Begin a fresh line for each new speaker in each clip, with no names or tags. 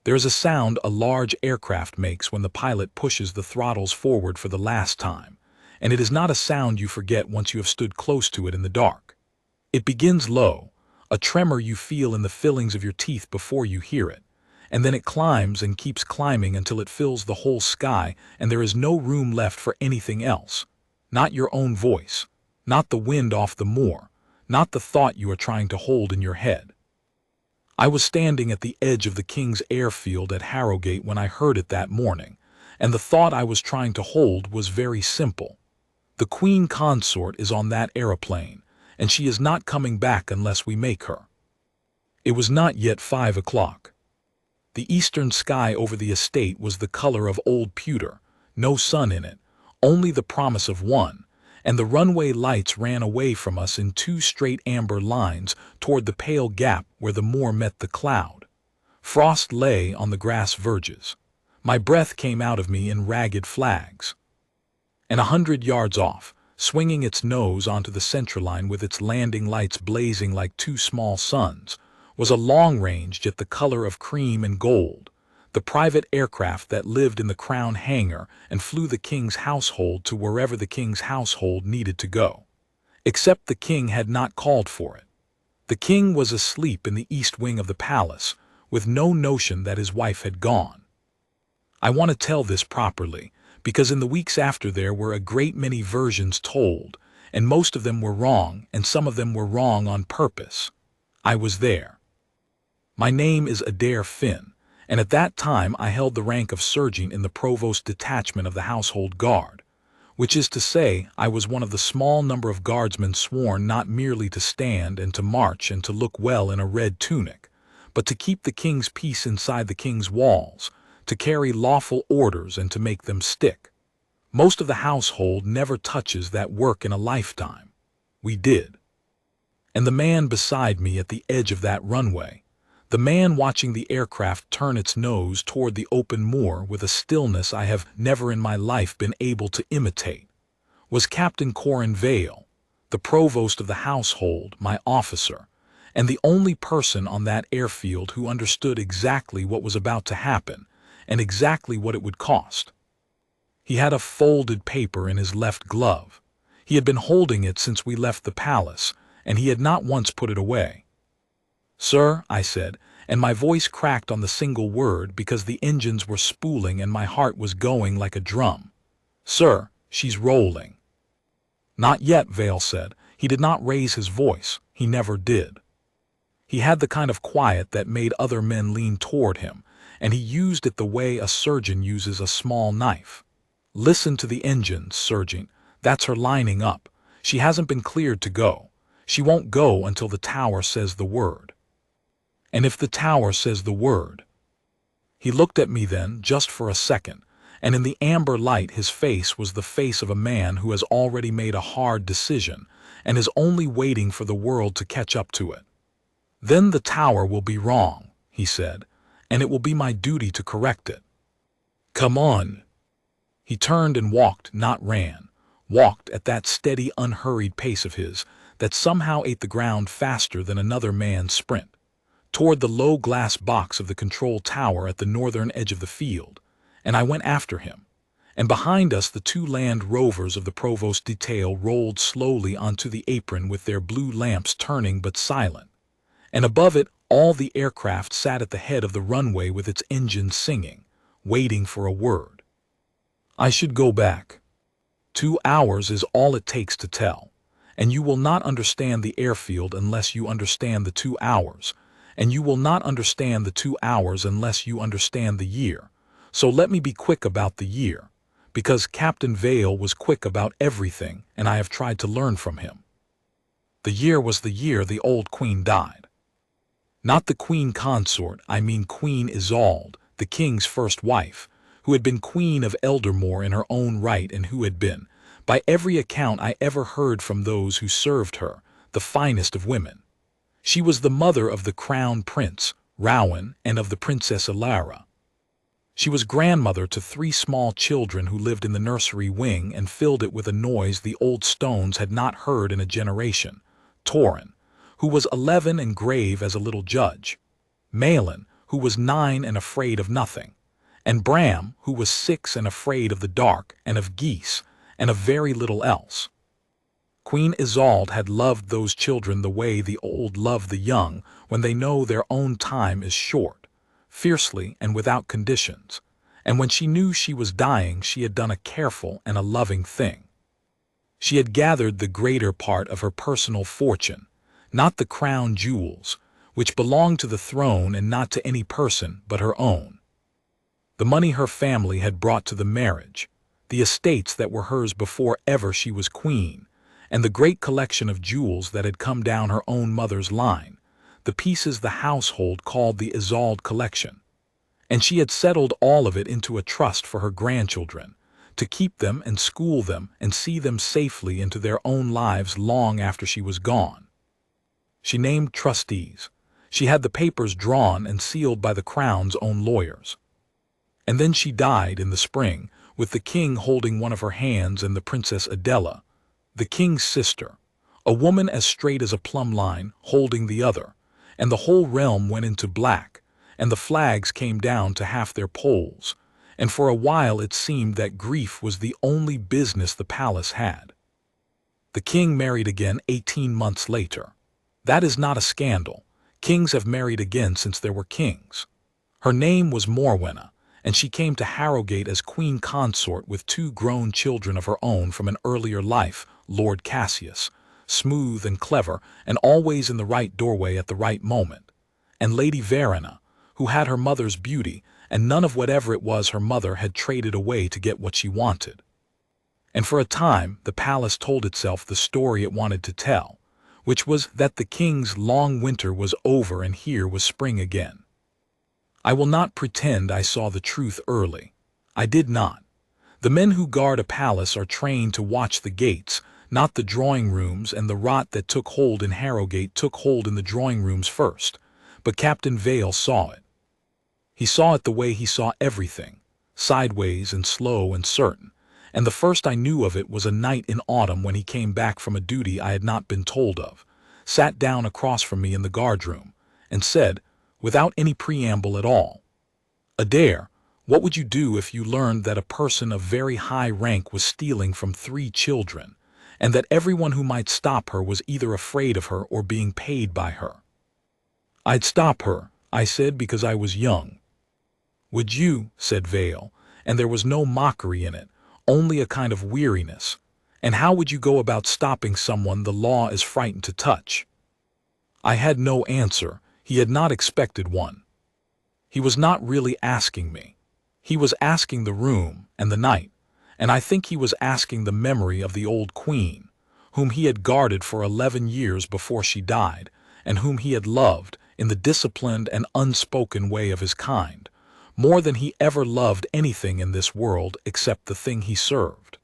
There is a sound a large aircraft makes when the pilot pushes the throttles forward for the last time, and it is not a sound you forget once you have stood close to it in the dark. It begins low, a tremor you feel in the fillings of your teeth before you hear it, and then it climbs and keeps climbing until it fills the whole sky and there is no room left for anything else. Not your own voice, not the wind off the moor, not the thought you are trying to hold in your head. I was standing at the edge of the King's airfield at Harrogate when I heard it that morning, and the thought I was trying to hold was very simple. The Queen Consort is on that aeroplane, and she is not coming back unless we make her. It was not yet 5 o'clock. The eastern sky over the estate was the color of old pewter, no sun in it, only the promise of one, and the runway lights ran away from us in 2 straight amber lines toward the pale gap where the moor met the cloud. Frost lay on the grass verges. My breath came out of me in ragged flags. And 100 yards off, swinging its nose onto the centerline with its landing lights blazing like 2 small suns, was a long-range jet the color of cream and gold, the private aircraft that lived in the Crown hangar and flew the King's household to wherever the King's household needed to go. Except the King had not called for it. The King was asleep in the east wing of the palace, with no notion that his wife had gone. I want to tell this properly, because in the weeks after there were a great many versions told, and most of them were wrong, and some of them were wrong on purpose. I was there. My name is Adair Finn, and at that time I held the rank of sergeant in the Provost detachment of the Household Guard, which is to say I was one of the small number of guardsmen sworn not merely to stand and to march and to look well in a red tunic, but to keep the King's peace inside the King's walls, to carry lawful orders and to make them stick. Most of the household never touches that work in a lifetime. We did. And the man beside me at the edge of that runway, the man watching the aircraft turn its nose toward the open moor with a stillness I have never in my life been able to imitate, was Captain Corin Vale, the provost of the household, my officer, and the only person on that airfield who understood exactly what was about to happen and exactly what it would cost. He had a folded paper in his left glove. He had been holding it since we left the palace, and he had not once put it away. "Sir," I said, and my voice cracked on the single word because the engines were spooling and my heart was going like a drum. "Sir, she's rolling." "Not yet," Vale said. He did not raise his voice. He never did. He had the kind of quiet that made other men lean toward him, and he used it the way a surgeon uses a small knife. "Listen to the engines, Sergeant. That's her lining up. She hasn't been cleared to go. She won't go until the tower says the word." "And if the tower says the word?" He looked at me then, just for a second, and in the amber light his face was the face of a man who has already made a hard decision and is only waiting for the world to catch up to it. "Then the tower will be wrong," he said, "and it will be my duty to correct it. Come on." He turned and walked, not ran, walked at that steady, unhurried pace of his that somehow ate the ground faster than another man's sprint, toward the low glass box of the control tower at the northern edge of the field, and I went after him. And behind us the 2 Land Rovers of the Provost detail rolled slowly onto the apron with their blue lamps turning but silent, and above it all the aircraft sat at the head of the runway with its engines singing, waiting for a word. I should go back. 2 hours is all it takes to tell, and you will not understand the airfield unless you understand the 2 hours, and you will not understand the 2 hours unless you understand the year. So let me be quick about the year, because Captain Vale was quick about everything, and I have tried to learn from him. The year was the year the old queen died. Not the Queen Consort, I mean Queen Isolde, the King's first wife, who had been Queen of Eldermore in her own right and who had been, by every account I ever heard from those who served her, the finest of women. She was the mother of the Crown Prince, Rowan, and of the Princess Ilara. She was grandmother to 3 small children who lived in the nursery wing and filled it with a noise the old stones had not heard in a generation. Torin, who was 11 and grave as a little judge. Malin, who was 9 and afraid of nothing, and Bram, who was 6 and afraid of the dark and of geese and of very little else. Queen Isolde had loved those children the way the old love the young when they know their own time is short, fiercely and without conditions, and when she knew she was dying she had done a careful and a loving thing. She had gathered the greater part of her personal fortune, not the crown jewels, which belonged to the throne and not to any person but her own. The money her family had brought to the marriage, the estates that were hers before ever she was queen, and the great collection of jewels that had come down her own mother's line, the pieces the household called the Isolde collection. And she had settled all of it into a trust for her grandchildren, to keep them and school them and see them safely into their own lives long after she was gone. She named trustees. She had the papers drawn and sealed by the crown's own lawyers. And then she died in the spring, with the king holding one of her hands and the Princess Adela, the king's sister, a woman as straight as a plumb line, holding the other, and the whole realm went into black, and the flags came down to half their poles, and for a while it seemed that grief was the only business the palace had. The king married again 18 months later. That is not a scandal. Kings have married again since there were kings. Her name was Morwenna, and she came to Harrogate as Queen Consort with 2 grown children of her own from an earlier life, Lord Cassius, smooth and clever and always in the right doorway at the right moment, and Lady Verena, who had her mother's beauty and none of whatever it was her mother had traded away to get what she wanted. And for a time the palace told itself the story it wanted to tell, which was that the king's long winter was over and here was spring again. I will not pretend I saw the truth early. I did not. The men who guard a palace are trained to watch the gates, not the drawing rooms, and the rot that took hold in Harrogate took hold in the drawing rooms first, but Captain Vale saw it. He saw it the way he saw everything, sideways and slow and certain, and the first I knew of it was a night in autumn when he came back from a duty I had not been told of, sat down across from me in the guardroom, and said, without any preamble at all, "Adair, what would you do if you learned that a person of very high rank was stealing from 3 children, and that everyone who might stop her was either afraid of her or being paid by her?" "I'd stop her," I said, because I was young. "Would you?" said Vale, and there was no mockery in it, only a kind of weariness. "And how would you go about stopping someone the law is frightened to touch?" I had no answer. He had not expected one. He was not really asking me. He was asking the room and the night, and I think he was asking the memory of the old queen, whom he had guarded for 11 years before she died, and whom he had loved in the disciplined and unspoken way of his kind, more than he ever loved anything in this world except the thing he served.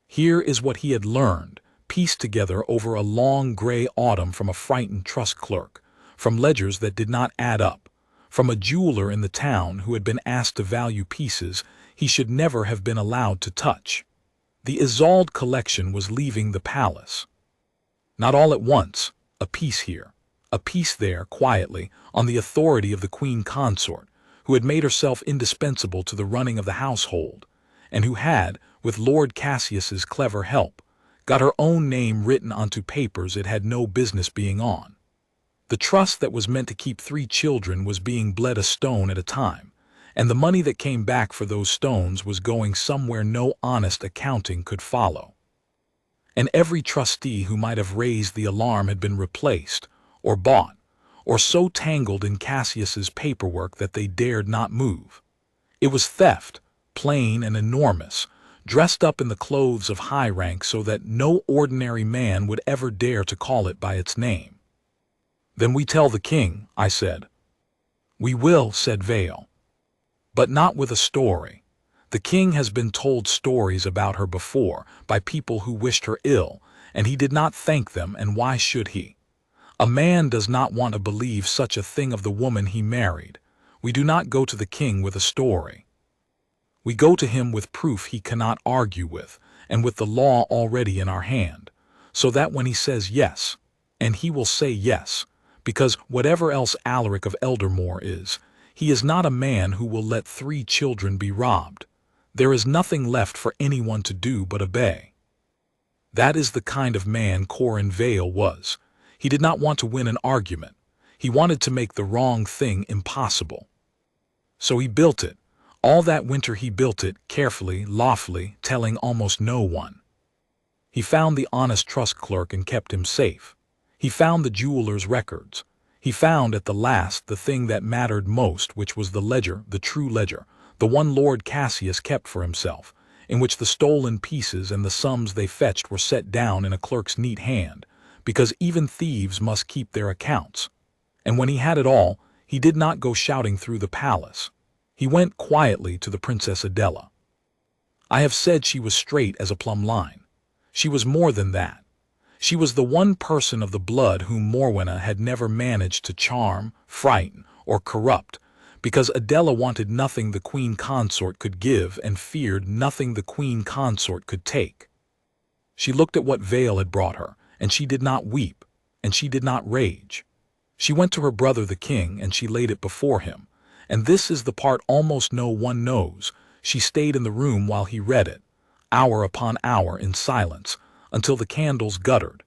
Here is what he had learned, pieced together over a long gray autumn from a frightened trust clerk, from ledgers that did not add up, from a jeweler in the town who had been asked to value pieces he should never have been allowed to touch. The Isolde collection was leaving the palace. Not all at once, a piece here, a piece there, quietly, on the authority of the Queen Consort, who had made herself indispensable to the running of the household, and who had, with Lord Cassius's clever help, got her own name written onto papers it had no business being on. The trust that was meant to keep 3 children was being bled a stone at a time, and the money that came back for those stones was going somewhere no honest accounting could follow. And every trustee who might have raised the alarm had been replaced, or bought, or so tangled in Cassius's paperwork that they dared not move. It was theft, plain and enormous, dressed up in the clothes of high rank so that no ordinary man would ever dare to call it by its name. "Then we tell the king," I said. "We will," said Vale. "But not with a story. The king has been told stories about her before, by people who wished her ill, and he did not thank them, and why should he? A man does not want to believe such a thing of the woman he married. We do not go to the king with a story. We go to him with proof he cannot argue with, and with the law already in our hand, so that when he says yes, and he will say yes, because whatever else Alaric of Eldermore is, He is not a man who will let 3 children be robbed. There is nothing left for anyone to do but obey. That is the kind of man Corin Vale was. He did not want to win an argument. He wanted to make the wrong thing impossible. So he built it. All that winter he built it, carefully, lawfully, telling almost no one. He found the honest trust clerk and kept him safe. He found the jeweler's records. He found at the last the thing that mattered most, which was the ledger, the true ledger, the one Lord Cassius kept for himself, in which the stolen pieces and the sums they fetched were set down in a clerk's neat hand, because even thieves must keep their accounts. And when he had it all, he did not go shouting through the palace. He went quietly to the Princess Adela. I have said she was straight as a plumb line. She was more than that. She was the one person of the blood whom Morwenna had never managed to charm, frighten, or corrupt, because Adela wanted nothing the Queen Consort could give and feared nothing the Queen Consort could take. She looked at what Vale had brought her, and she did not weep, and she did not rage. She went to her brother the king, and she laid it before him, and this is the part almost no one knows. She stayed in the room while he read it, hour upon hour in silence, until the candles guttered,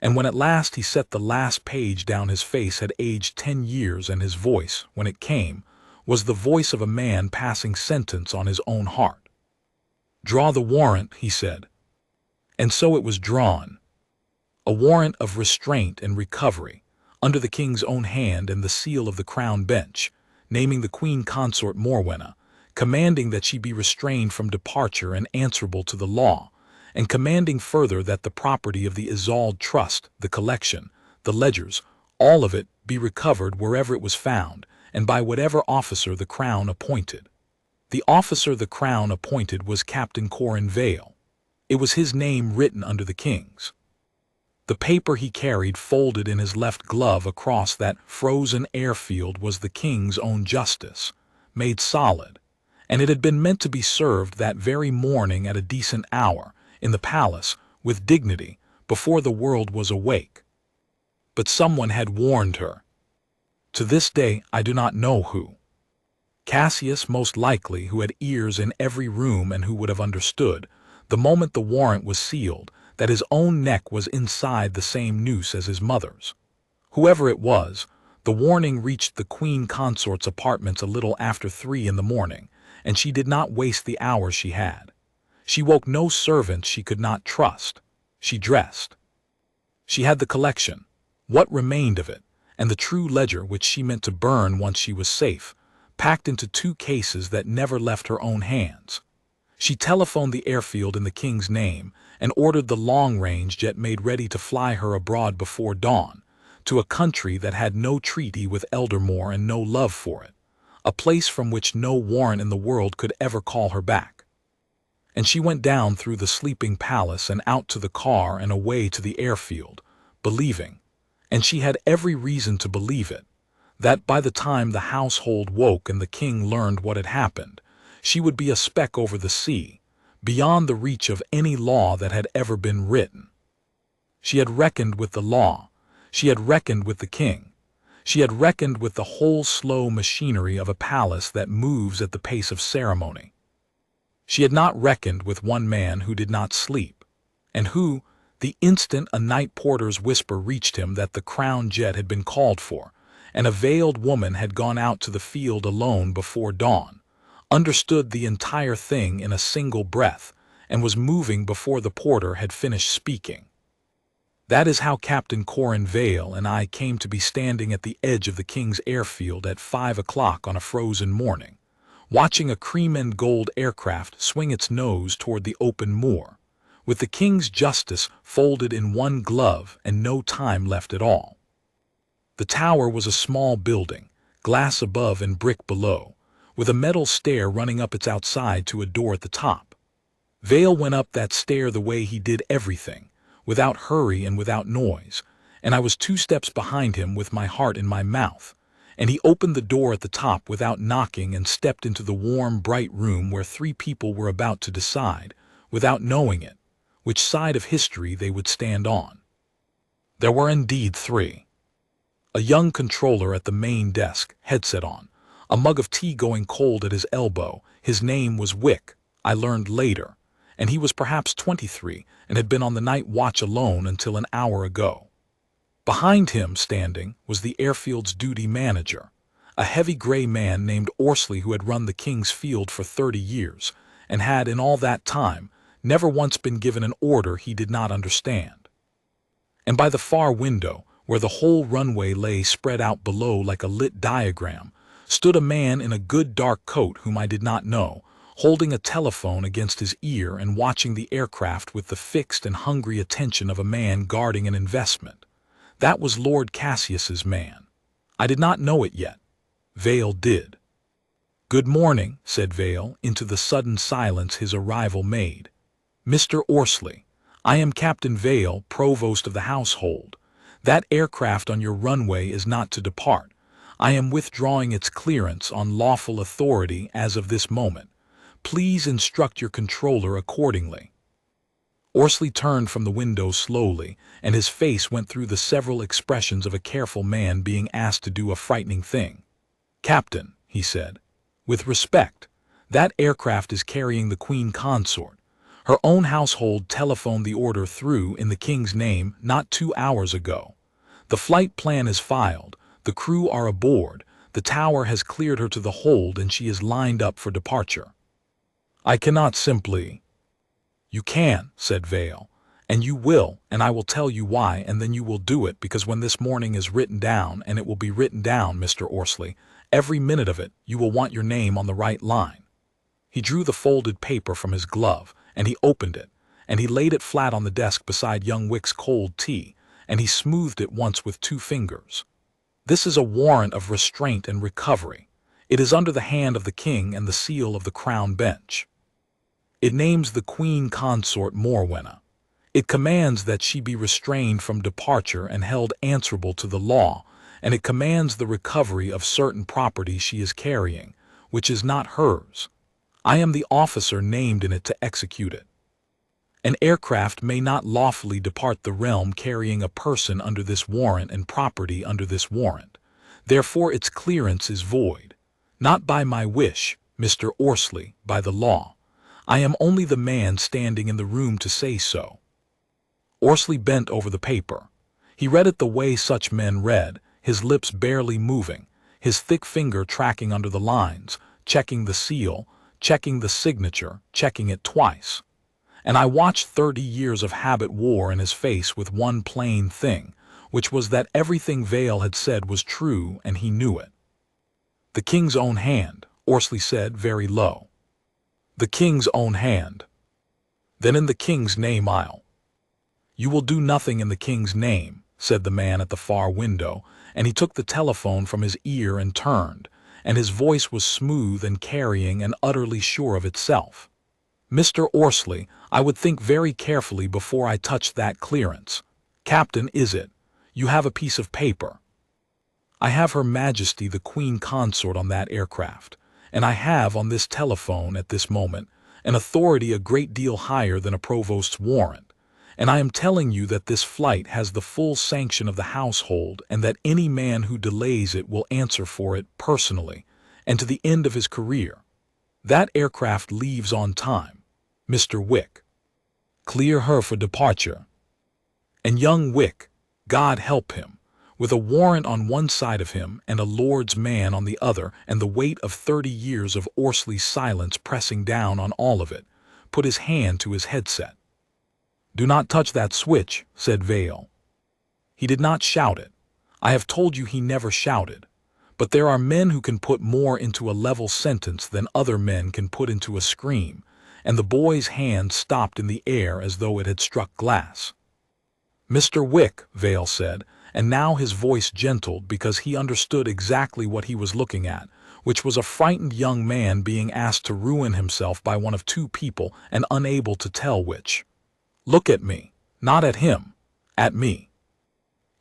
and when at last he set the last page down his face had aged 10 years, and his voice, when it came, was the voice of a man passing sentence on his own heart. "Draw the warrant," he said. And so it was drawn. A warrant of restraint and recovery, under the king's own hand and the seal of the crown bench, naming the Queen Consort Morwenna, commanding that she be restrained from departure and answerable to the law, and commanding further that the property of the Isolde trust, the collection, the ledgers, all of it be recovered wherever it was found, and by whatever officer the crown appointed. The officer the crown appointed was Captain Corin Vale. It was his name written under the king's. The paper he carried folded in his left glove across that frozen airfield was the king's own justice, made solid, and it had been meant to be served that very morning at a decent hour, in the palace, with dignity, before the world was awake. But someone had warned her. To this day I do not know who. Cassius, most likely, who had ears in every room and who would have understood, the moment the warrant was sealed, that his own neck was inside the same noose as his mother's. Whoever it was, the warning reached the Queen Consort's apartments a little after 3 in the morning, and she did not waste the hours she had. She woke no servant she could not trust. She dressed. She had the collection, what remained of it, and the true ledger which she meant to burn once she was safe, packed into 2 cases that never left her own hands. She telephoned the airfield in the king's name and ordered the long-range jet made ready to fly her abroad before dawn, to a country that had no treaty with Eldermore and no love for it, a place from which no warrant in the world could ever call her back. And she went down through the sleeping palace and out to the car and away to the airfield, believing, and she had every reason to believe it, that by the time the household woke and the king learned what had happened, she would be a speck over the sea, beyond the reach of any law that had ever been written. She had reckoned with the law. She had reckoned with the king. She had reckoned with the whole slow machinery of a palace that moves at the pace of ceremony. She had not reckoned with one man who did not sleep, and who, the instant a night porter's whisper reached him that the crown jet had been called for, and a veiled woman had gone out to the field alone before dawn, understood the entire thing in a single breath, and was moving before the porter had finished speaking. That is how Captain Corin Vale and I came to be standing at the edge of the king's airfield at 5 o'clock on a frozen morning, watching a cream and gold aircraft swing its nose toward the open moor, with the king's justice folded in one glove and no time left at all. The tower was a small building, glass above and brick below, with a metal stair running up its outside to a door at the top. Vale went up that stair the way he did everything, without hurry and without noise, and I was 2 steps behind him with my heart in my mouth, and he opened the door at the top without knocking and stepped into the warm, bright room where 3 people were about to decide, without knowing it, which side of history they would stand on. There were indeed 3. A young controller at the main desk, headset on, a mug of tea going cold at his elbow. His name was Wick, I learned later, and he was perhaps 23 and had been on the night watch alone until an hour ago. Behind him, standing, was the airfield's duty manager, a heavy gray man named Orsley who had run the King's Field for 30 years and had, in all that time, never once been given an order he did not understand. And by the far window, where the whole runway lay spread out below like a lit diagram, stood a man in a good dark coat whom I did not know, holding a telephone against his ear and watching the aircraft with the fixed and hungry attention of a man guarding an investment. That was Lord Cassius's man. I did not know it yet. Vale did. "Good morning," said Vale, into the sudden silence his arrival made. "Mr. Orsley, I am Captain Vale, Provost of the household. That aircraft on your runway is not to depart. I am withdrawing its clearance on lawful authority as of this moment. Please instruct your controller accordingly." Orsley turned from the window slowly, and his face went through the several expressions of a careful man being asked to do a frightening thing. "Captain," he said, "with respect, that aircraft is carrying the Queen Consort. Her own household telephoned the order through in the King's name not 2 hours ago. The flight plan is filed, the crew are aboard, the tower has cleared her to the hold and she is lined up for departure. I cannot simply—" "You can," said Vale, "and you will, and I will tell you why, and then you will do it, because when this morning is written down, and it will be written down, Mr. Orsley, every minute of it, you will want your name on the right line." He drew the folded paper from his glove, and he opened it, and he laid it flat on the desk beside young Wick's cold tea, and he smoothed it once with 2 fingers. "This is a warrant of restraint and recovery. It is under the hand of the King and the seal of the Crown Bench. It names the Queen Consort Morwenna. It commands that she be restrained from departure and held answerable to the law, and it commands the recovery of certain property she is carrying, which is not hers. I am the officer named in it to execute it. An aircraft may not lawfully depart the realm carrying a person under this warrant and property under this warrant. Therefore its clearance is void. Not by my wish, Mr. Orsley, by the law. I am only the man standing in the room to say so." Orsley bent over the paper. He read it the way such men read, his lips barely moving, his thick finger tracking under the lines, checking the seal, checking the signature, checking it twice. And I watched 30 years of habit war in his face with one plain thing, which was that everything Vale had said was true and he knew it. "The King's own hand," Orsley said very low. "The King's own hand." "Then in the King's name I'll—" "You will do nothing in the King's name," said the man at the far window, and he took the telephone from his ear and turned, and his voice was smooth and carrying and utterly sure of itself. "Mr. Orsley, I would think very carefully before I touched that clearance. Captain, is it? You have a piece of paper." "I have Her Majesty the Queen Consort on that aircraft, and I have on this telephone at this moment an authority a great deal higher than a provost's warrant, and I am telling you that this flight has the full sanction of the household and that any man who delays it will answer for it personally and to the end of his career. That aircraft leaves on time. Mr. Wick, clear her for departure." And young Wick, God help him, with a warrant on one side of him and a lord's man on the other, and the weight of 30 years of Orsley's silence pressing down on all of it, put his hand to his headset. "Do not touch that switch," said Vale. He did not shout it. I have told you he never shouted. But there are men who can put more into a level sentence than other men can put into a scream, and the boy's hand stopped in the air as though it had struck glass. "Mr. Wick," Vale said, and now his voice gentled because he understood exactly what he was looking at, which was a frightened young man being asked to ruin himself by one of 2 people and unable to tell which. "Look at me, not at him, at me.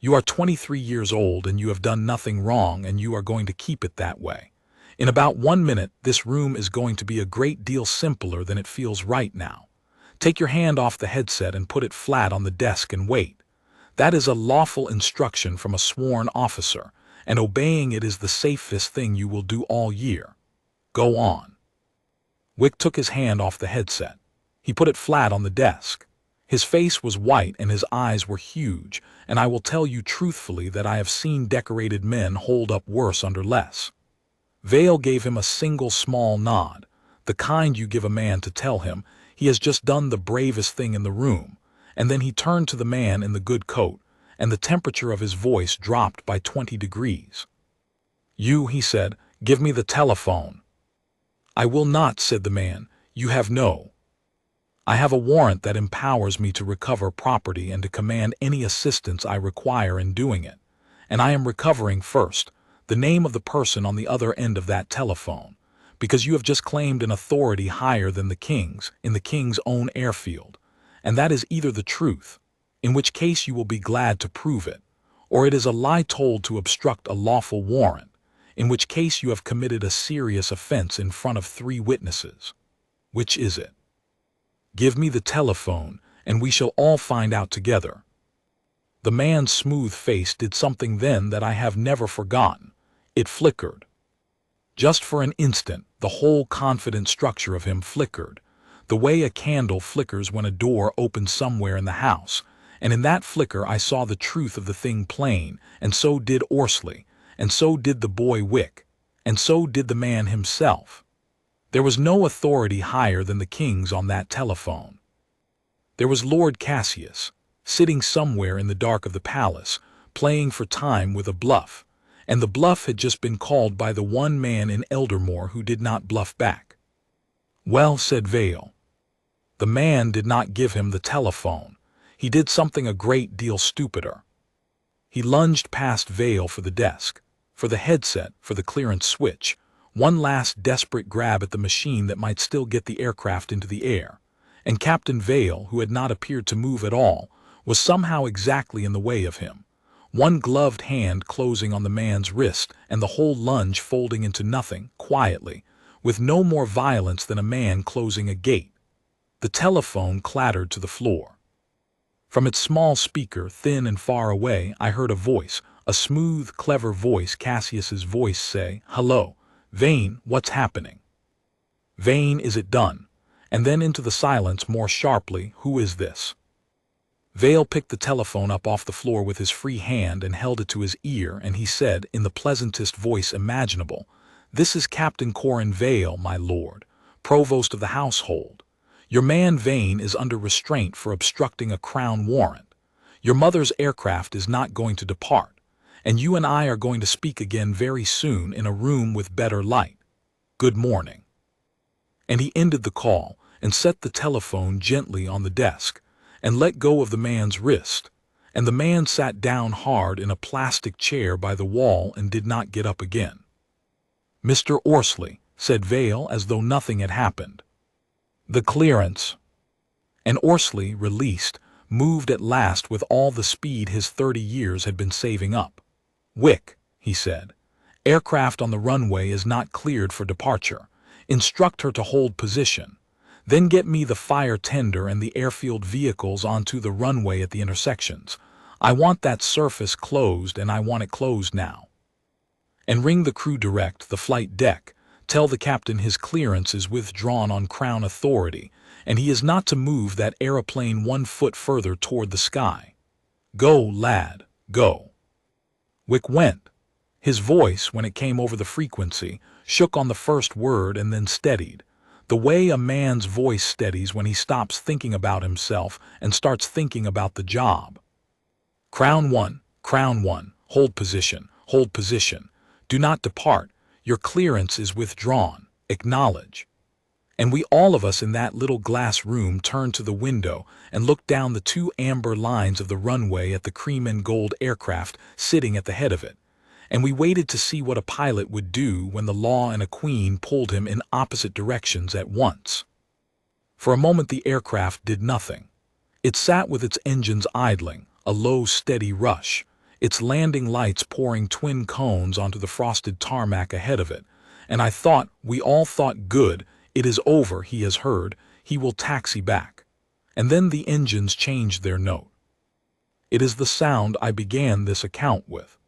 You are 23 years old and you have done nothing wrong, and you are going to keep it that way. In about 1 minute, this room is going to be a great deal simpler than it feels right now. Take your hand off the headset and put it flat on the desk and wait. That is a lawful instruction from a sworn officer, and obeying it is the safest thing you will do all year. Go on." Wick took his hand off the headset. He put it flat on the desk. His face was white and his eyes were huge, and I will tell you truthfully that I have seen decorated men hold up worse under less. Vale gave him a single small nod, the kind you give a man to tell him he has just done the bravest thing in the room, and then he turned to the man in the good coat, and the temperature of his voice dropped by 20 degrees. "You," he said, "give me the telephone." "I will not," said the man. "You have no. I have a warrant that empowers me to recover property and to command any assistance I require in doing it, and I am recovering first the name of the person on the other end of that telephone, because you have just claimed an authority higher than the king's in the king's own airfield, and that is either the truth, in which case you will be glad to prove it, or it is a lie told to obstruct a lawful warrant, in which case you have committed a serious offense in front of 3 witnesses. Which is it? Give me the telephone, and we shall all find out together." The man's smooth face did something then that I have never forgotten. It flickered. Just for an instant, the whole confident structure of him flickered, the way a candle flickers when a door opens somewhere in the house, and in that flicker I saw the truth of the thing plain, and so did Orsley, and so did the boy Wick, and so did the man himself. There was no authority higher than the king's on that telephone. There was Lord Cassius, sitting somewhere in the dark of the palace, playing for time with a bluff, and the bluff had just been called by the one man in Eldermore who did not bluff back. "Well," said Vale. "The man did not give him the telephone. He did something a great deal stupider." He lunged past Vale for the desk, for the headset, for the clearance switch, one last desperate grab at the machine that might still get the aircraft into the air, and Captain Vale, who had not appeared to move at all, was somehow exactly in the way of him, one gloved hand closing on the man's wrist and the whole lunge folding into nothing, quietly, with no more violence than a man closing a gate. The telephone clattered to the floor. From its small speaker, thin and far away, I heard a voice, a smooth, clever voice, Cassius's voice, say, "Hello, Vane, what's happening? Vane, is it done?" And then into the silence more sharply, "Who is this?" Vale picked the telephone up off the floor with his free hand and held it to his ear, and he said, in the pleasantest voice imaginable, "This is Captain Corin Vale, my lord, Provost of the household. Your man Vane is under restraint for obstructing a crown warrant. Your mother's aircraft is not going to depart, and you and I are going to speak again very soon in a room with better light. Good morning." And he ended the call and set the telephone gently on the desk and let go of the man's wrist, and the man sat down hard in a plastic chair by the wall and did not get up again. "Mr. Orsley," said Vale as though nothing had happened. "The clearance." And Orsley, released, moved at last with all the speed his 30 years had been saving up. "Wick," he said, "aircraft on the runway is not cleared for departure. Instruct her to hold position. Then get me the fire tender and the airfield vehicles onto the runway at the intersections. I want that surface closed, and I want it closed now. And ring the crew direct, the flight deck. Tell the captain his clearance is withdrawn on Crown authority, and he is not to move that aeroplane 1 foot further toward the sky. Go, lad, go." Wick went. His voice, when it came over the frequency, shook on the first word and then steadied, the way a man's voice steadies when he stops thinking about himself and starts thinking about the job. Crown 1, hold position, hold position. Do not depart. Your clearance is withdrawn. Acknowledge." And we all of us in that little glass room turned to the window and looked down the 2 amber lines of the runway at the cream and gold aircraft sitting at the head of it, and we waited to see what a pilot would do when the law and a queen pulled him in opposite directions at once. For a moment the aircraft did nothing. It sat with its engines idling, a low steady rush, its landing lights pouring twin cones onto the frosted tarmac ahead of it, and I thought, we all thought, good, it is over, he has heard, he will taxi back. And then the engines changed their note. It is the sound I began this account with.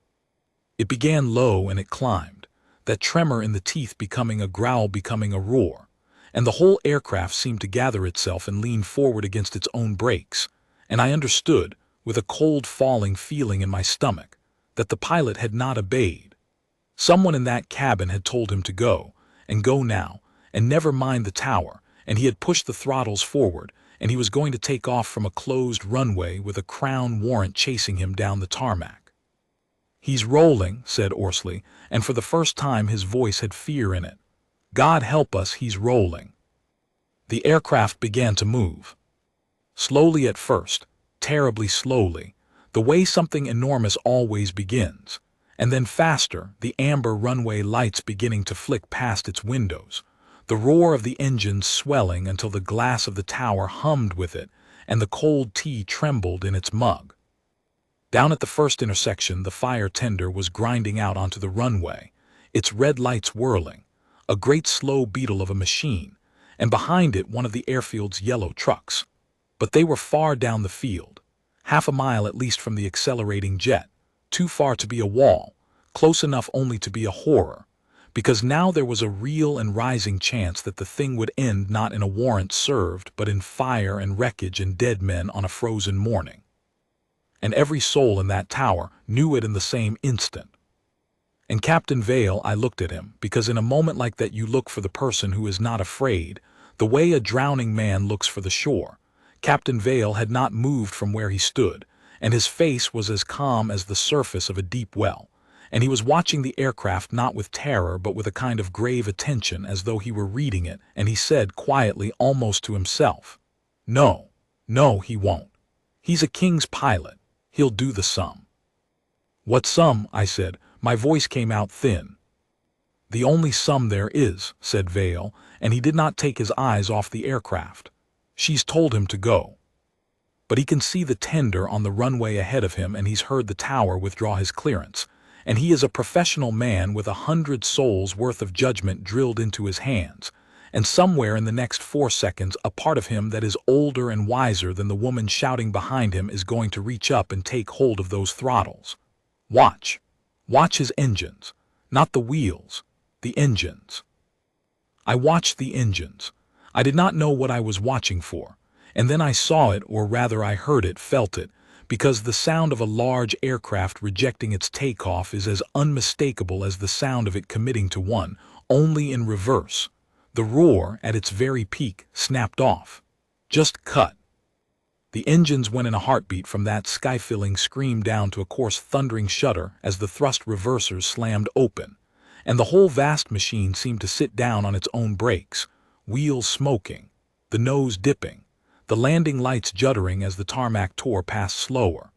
It began low and it climbed, that tremor in the teeth becoming a growl becoming a roar, and the whole aircraft seemed to gather itself and lean forward against its own brakes, and I understood, with a cold falling feeling in my stomach, that the pilot had not obeyed. Someone in that cabin had told him to go, and go now, and never mind the tower, and he had pushed the throttles forward, and he was going to take off from a closed runway with a crown warrant chasing him down the tarmac. "He's rolling," said Orsley, and for the first time his voice had fear in it. "God help us, he's rolling." The aircraft began to move. Slowly at first, terribly slowly, the way something enormous always begins, and then faster, the amber runway lights beginning to flick past its windows, the roar of the engines swelling until the glass of the tower hummed with it, and the cold tea trembled in its mug. Down at the first intersection, the fire tender was grinding out onto the runway, its red lights whirling, a great slow beetle of a machine, and behind it one of the airfield's yellow trucks. But they were far down the field, half a mile at least from the accelerating jet, too far to be a wall, close enough only to be a horror, because now there was a real and rising chance that the thing would end not in a warrant served, but in fire and wreckage and dead men on a frozen morning. And every soul in that tower knew it in the same instant. And Captain Vale, I looked at him, because in a moment like that you look for the person who is not afraid, the way a drowning man looks for the shore. Captain Vale had not moved from where he stood, and his face was as calm as the surface of a deep well, and he was watching the aircraft not with terror but with a kind of grave attention as though he were reading it, and he said quietly, almost to himself, "No, no, he won't. He's a king's pilot. He'll do the sum." "What sum?" I said. My voice came out thin. "The only sum there is," said Vale, and he did not take his eyes off the aircraft. "She's told him to go. But he can see the tender on the runway ahead of him, and he's heard the tower withdraw his clearance, and he is a professional man with 100 souls worth of judgment drilled into his hands, and somewhere in the next 4 seconds a part of him that is older and wiser than the woman shouting behind him is going to reach up and take hold of those throttles. Watch. Watch his engines. Not the wheels. The engines." I watched the engines. I did not know what I was watching for, and then I saw it, or rather I heard it, felt it, because the sound of a large aircraft rejecting its takeoff is as unmistakable as the sound of it committing to one, only in reverse. The roar, at its very peak, snapped off. Just cut. The engines went in a heartbeat from that sky-filling scream down to a coarse thundering shudder as the thrust reversers slammed open, and the whole vast machine seemed to sit down on its own brakes, wheels smoking, the nose dipping, the landing lights juddering as the tarmac tore past slower,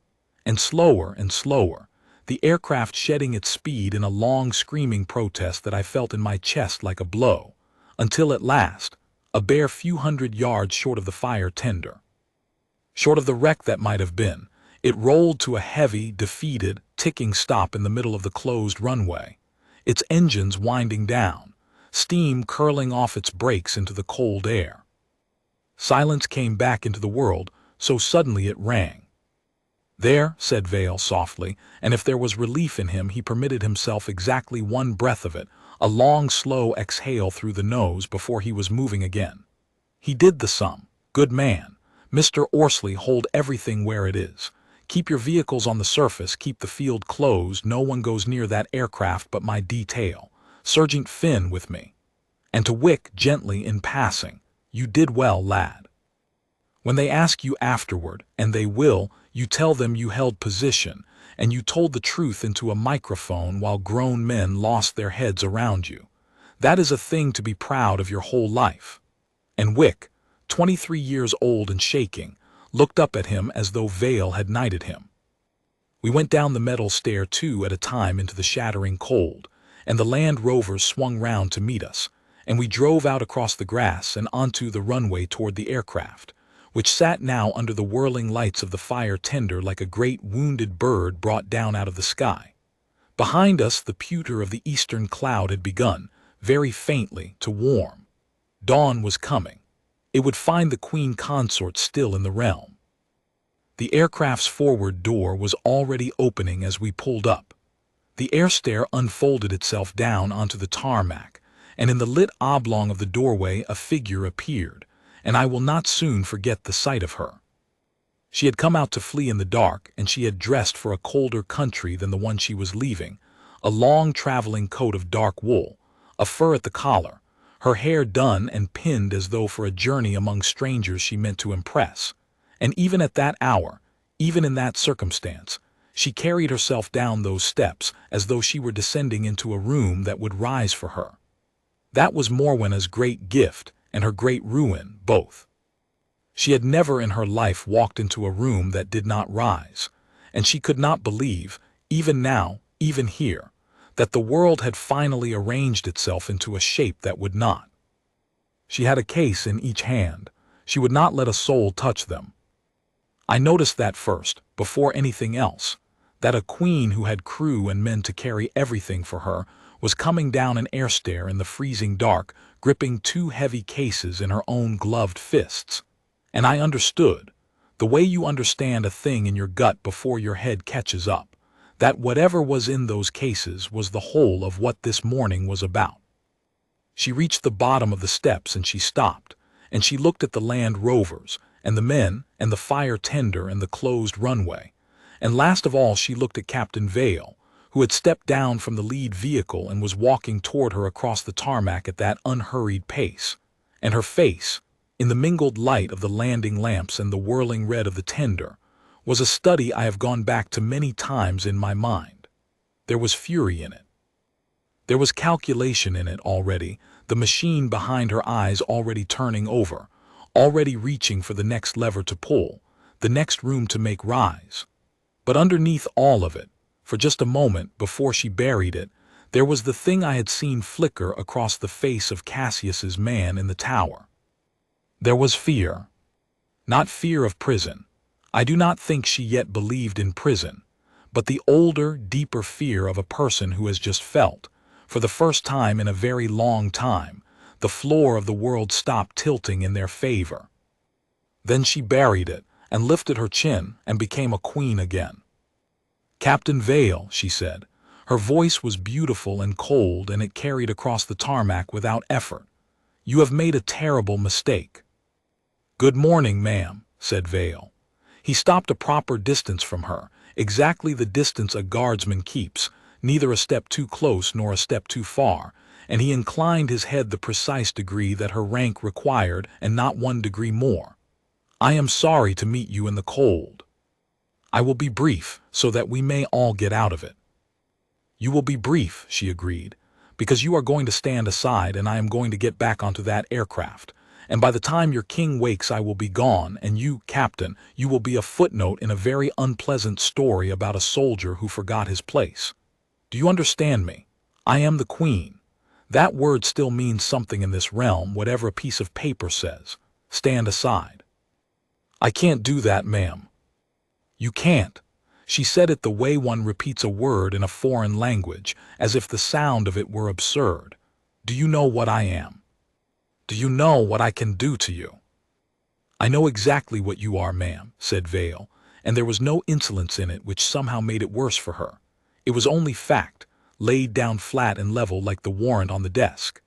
and slower and slower, the aircraft shedding its speed in a long screaming protest that I felt in my chest like a blow, until at last, a bare few hundred yards short of the fire tender, short of the wreck that might have been, it rolled to a heavy, defeated, ticking stop in the middle of the closed runway, its engines winding down, steam curling off its brakes into the cold air. Silence came back into the world, so suddenly it rang. "There," said Vale softly, and if there was relief in him he permitted himself exactly one breath of it, a long slow exhale through the nose before he was moving again. "He did the sum. Good man. Mr. Orsley, hold everything where it is. Keep your vehicles on the surface, keep the field closed, no one goes near that aircraft but my detail. Sergeant Finn with me. And to Wick gently in passing. You did well, lad. When they ask you afterward, and they will, you tell them you held position, and you told the truth into a microphone while grown men lost their heads around you. That is a thing to be proud of your whole life." And Wick, 23 years old and shaking, looked up at him as though Vale had knighted him. We went down the metal stair 2 at a time into the shattering cold, and the Land Rovers swung round to meet us, and we drove out across the grass and onto the runway toward the aircraft, which sat now under the whirling lights of the fire tender like a great wounded bird brought down out of the sky. Behind us the pewter of the eastern cloud had begun, very faintly, to warm. Dawn was coming. It would find the Queen Consort still in the realm. The aircraft's forward door was already opening as we pulled up. The air stair unfolded itself down onto the tarmac, and in the lit oblong of the doorway a figure appeared, and I will not soon forget the sight of her. She had come out to flee in the dark, and she had dressed for a colder country than the one she was leaving, a long traveling coat of dark wool, a fur at the collar, her hair done and pinned as though for a journey among strangers she meant to impress. And even at that hour, even in that circumstance, she carried herself down those steps as though she were descending into a room that would rise for her. That was Morwenna's great gift and her great ruin, both. She had never in her life walked into a room that did not rise, and she could not believe, even now, even here, that the world had finally arranged itself into a shape that would not. She had a case in each hand. She would not let a soul touch them. I noticed that first, before anything else, that a queen who had crew and men to carry everything for her was coming down an air stair in the freezing dark, gripping two heavy cases in her own gloved fists. And I understood, the way you understand a thing in your gut before your head catches up, that whatever was in those cases was the whole of what this morning was about. She reached the bottom of the steps and she stopped, and she looked at the Land Rovers, and the men, and the fire tender and the closed runway, and last of all she looked at Captain Vale, who had stepped down from the lead vehicle and was walking toward her across the tarmac at that unhurried pace, and her face, in the mingled light of the landing lamps and the whirling red of the tender, was a study I have gone back to many times in my mind. There was fury in it. There was calculation in it already, the machine behind her eyes already turning over, already reaching for the next lever to pull, the next room to make rise. But underneath all of it, for just a moment before she buried it, there was the thing I had seen flicker across the face of Cassius's man in the tower. There was fear. Not fear of prison. I do not think she yet believed in prison, but the older, deeper fear of a person who has just felt, for the first time in a very long time, the floor of the world stop tilting in their favor. Then she buried it and lifted her chin and became a queen again. "Captain Vale," she said. Her voice was beautiful and cold, and it carried across the tarmac without effort. "You have made a terrible mistake." "Good morning, ma'am," said Vale. He stopped a proper distance from her, exactly the distance a guardsman keeps, neither a step too close nor a step too far, and he inclined his head the precise degree that her rank required and not 1 degree more. "I am sorry to meet you in the cold. I will be brief, so that we may all get out of it." "You will be brief," she agreed, "because you are going to stand aside and I am going to get back onto that aircraft. And by the time your king wakes I will be gone, and you, Captain, you will be a footnote in a very unpleasant story about a soldier who forgot his place. Do you understand me? I am the Queen. That word still means something in this realm, whatever a piece of paper says. Stand aside." "I can't do that, ma'am." "You can't." She said it the way one repeats a word in a foreign language, as if the sound of it were absurd. "Do you know what I am? Do you know what I can do to you?" "I know exactly what you are, ma'am," said Vale, and there was no insolence in it which somehow made it worse for her. It was only fact, laid down flat and level like the warrant on the desk.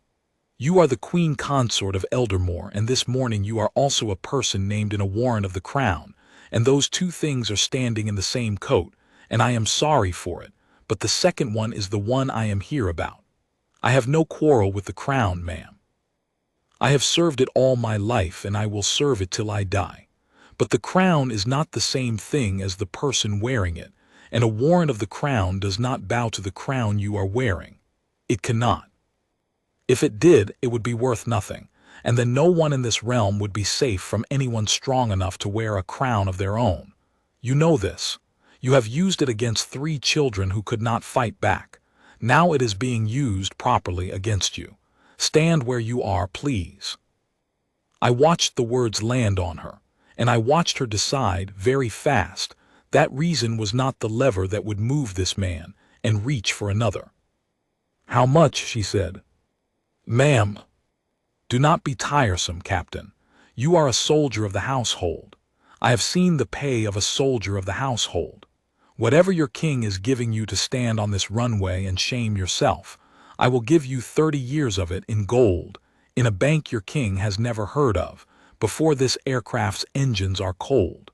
"You are the Queen Consort of Eldermore, and this morning you are also a person named in a warrant of the crown, and those two things are standing in the same coat, and I am sorry for it, but the second one is the one I am here about. I have no quarrel with the crown, ma'am. I have served it all my life, and I will serve it till I die. But the crown is not the same thing as the person wearing it, and a warrant of the crown does not bow to the crown you are wearing. It cannot. If it did, it would be worth nothing, and then no one in this realm would be safe from anyone strong enough to wear a crown of their own. You know this. You have used it against 3 children who could not fight back. Now it is being used properly against you. Stand where you are, please." I watched the words land on her, and I watched her decide, very fast, that reason was not the lever that would move this man, and reach for another. "How much?" she said. "Ma'am." "Do not be tiresome, Captain. You are a soldier of the household. I have seen the pay of a soldier of the household. Whatever your king is giving you to stand on this runway and shame yourself, I will give you 30 years of it in gold, in a bank your king has never heard of, before this aircraft's engines are cold.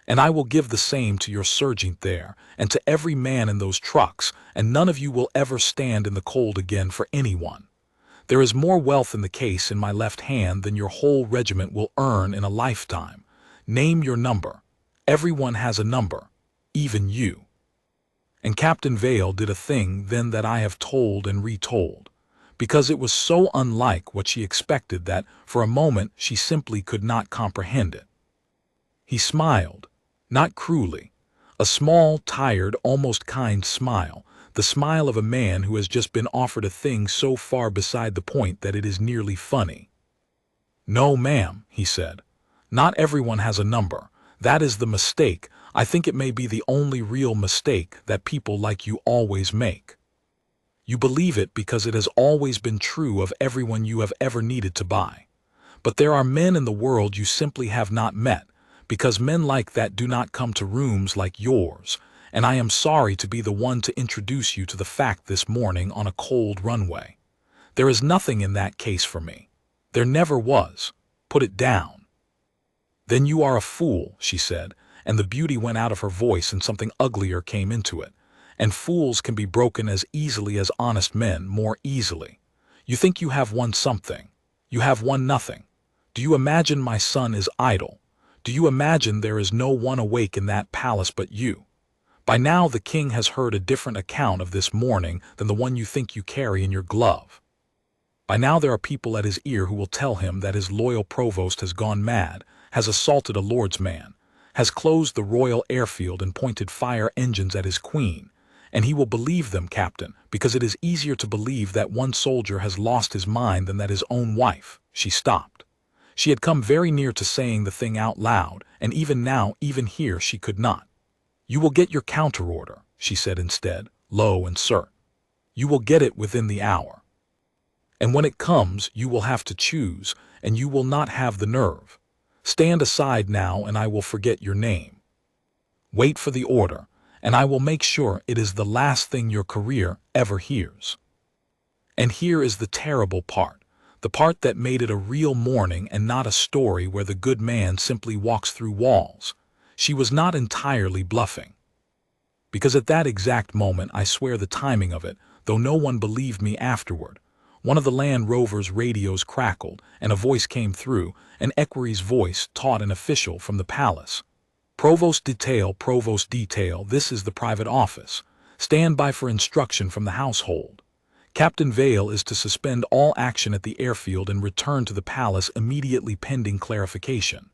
And I will give the same to your sergeant there, and to every man in those trucks, and none of you will ever stand in the cold again for anyone. There is more wealth in the case in my left hand than your whole regiment will earn in a lifetime. Name your number. Everyone has a number, even you. And Captain Vale did a thing then that I have told and retold, because it was so unlike what she expected that, for a moment, she simply could not comprehend it. He smiled, not cruelly, a small, tired, almost kind smile, the smile of a man who has just been offered a thing so far beside the point that it is nearly funny. "No, ma'am," he said. "Not everyone has a number. That is the mistake. I think it may be the only real mistake that people like you always make. You believe it because it has always been true of everyone you have ever needed to buy. But there are men in the world you simply have not met, because men like that do not come to rooms like yours, and I am sorry to be the one to introduce you to the fact this morning on a cold runway. There is nothing in that case for me. There never was. Put it down." "Then you are a fool," she said, and the beauty went out of her voice and something uglier came into it. "And fools can be broken as easily as honest men, more easily. You think you have won something. You have won nothing. Do you imagine my son is idle? Do you imagine there is no one awake in that palace but you? By now the king has heard a different account of this morning than the one you think you carry in your glove. By now there are people at his ear who will tell him that his loyal provost has gone mad, has assaulted a lord's man, has closed the royal airfield and pointed fire engines at his queen, and he will believe them, Captain, because it is easier to believe that one soldier has lost his mind than that his own wife." She stopped. She had come very near to saying the thing out loud, and even now, even here, she could not. "You will get your counter-order," she said instead, low and certain. "You will get it within the hour. And when it comes, you will have to choose, and you will not have the nerve. Stand aside now, and I will forget your name. Wait for the order, and I will make sure it is the last thing your career ever hears." And here is the terrible part, the part that made it a real morning and not a story where the good man simply walks through walls. She was not entirely bluffing. Because at that exact moment, I swear the timing of it, though no one believed me afterward, one of the Land Rover's radios crackled, and a voice came through, an equerry's voice, taut and official from the palace. "Provost detail, this is the private office. Stand by for instruction from the household. Captain Vale is to suspend all action at the airfield and return to the palace immediately pending clarification.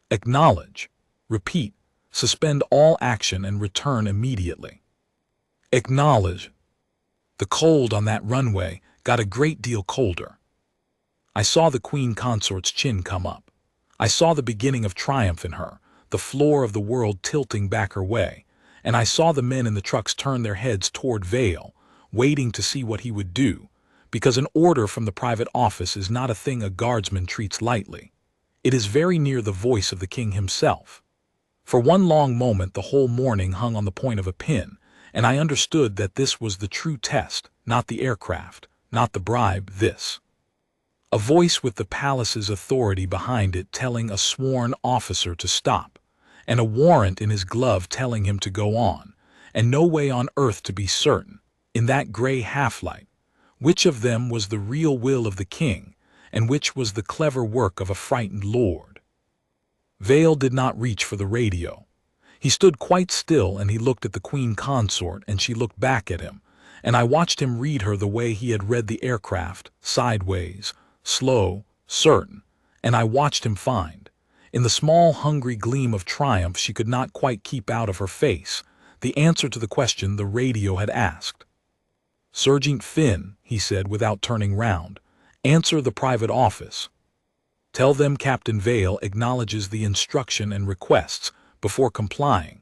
Acknowledge. Repeat, suspend all action and return immediately. Acknowledge." The cold on that runway got a great deal colder. I saw the Queen Consort's chin come up. I saw the beginning of triumph in her, the floor of the world tilting back her way, and I saw the men in the trucks turn their heads toward Vale, waiting to see what he would do, because an order from the private office is not a thing a guardsman treats lightly. It is very near the voice of the king himself. For one long moment the whole morning hung on the point of a pin, and I understood that this was the true test, not the aircraft, not the bribe, this. A voice with the palace's authority behind it telling a sworn officer to stop, and a warrant in his glove telling him to go on, and no way on earth to be certain, in that gray half-light, which of them was the real will of the king, and which was the clever work of a frightened lord. Vale did not reach for the radio. He stood quite still and he looked at the Queen Consort and she looked back at him, and I watched him read her the way he had read the aircraft, sideways, slow, certain, and I watched him find, in the small hungry gleam of triumph she could not quite keep out of her face, the answer to the question the radio had asked. "Sergeant Finn," he said without turning round, "answer the private office. Tell them Captain Vale acknowledges the instruction and requests, before complying,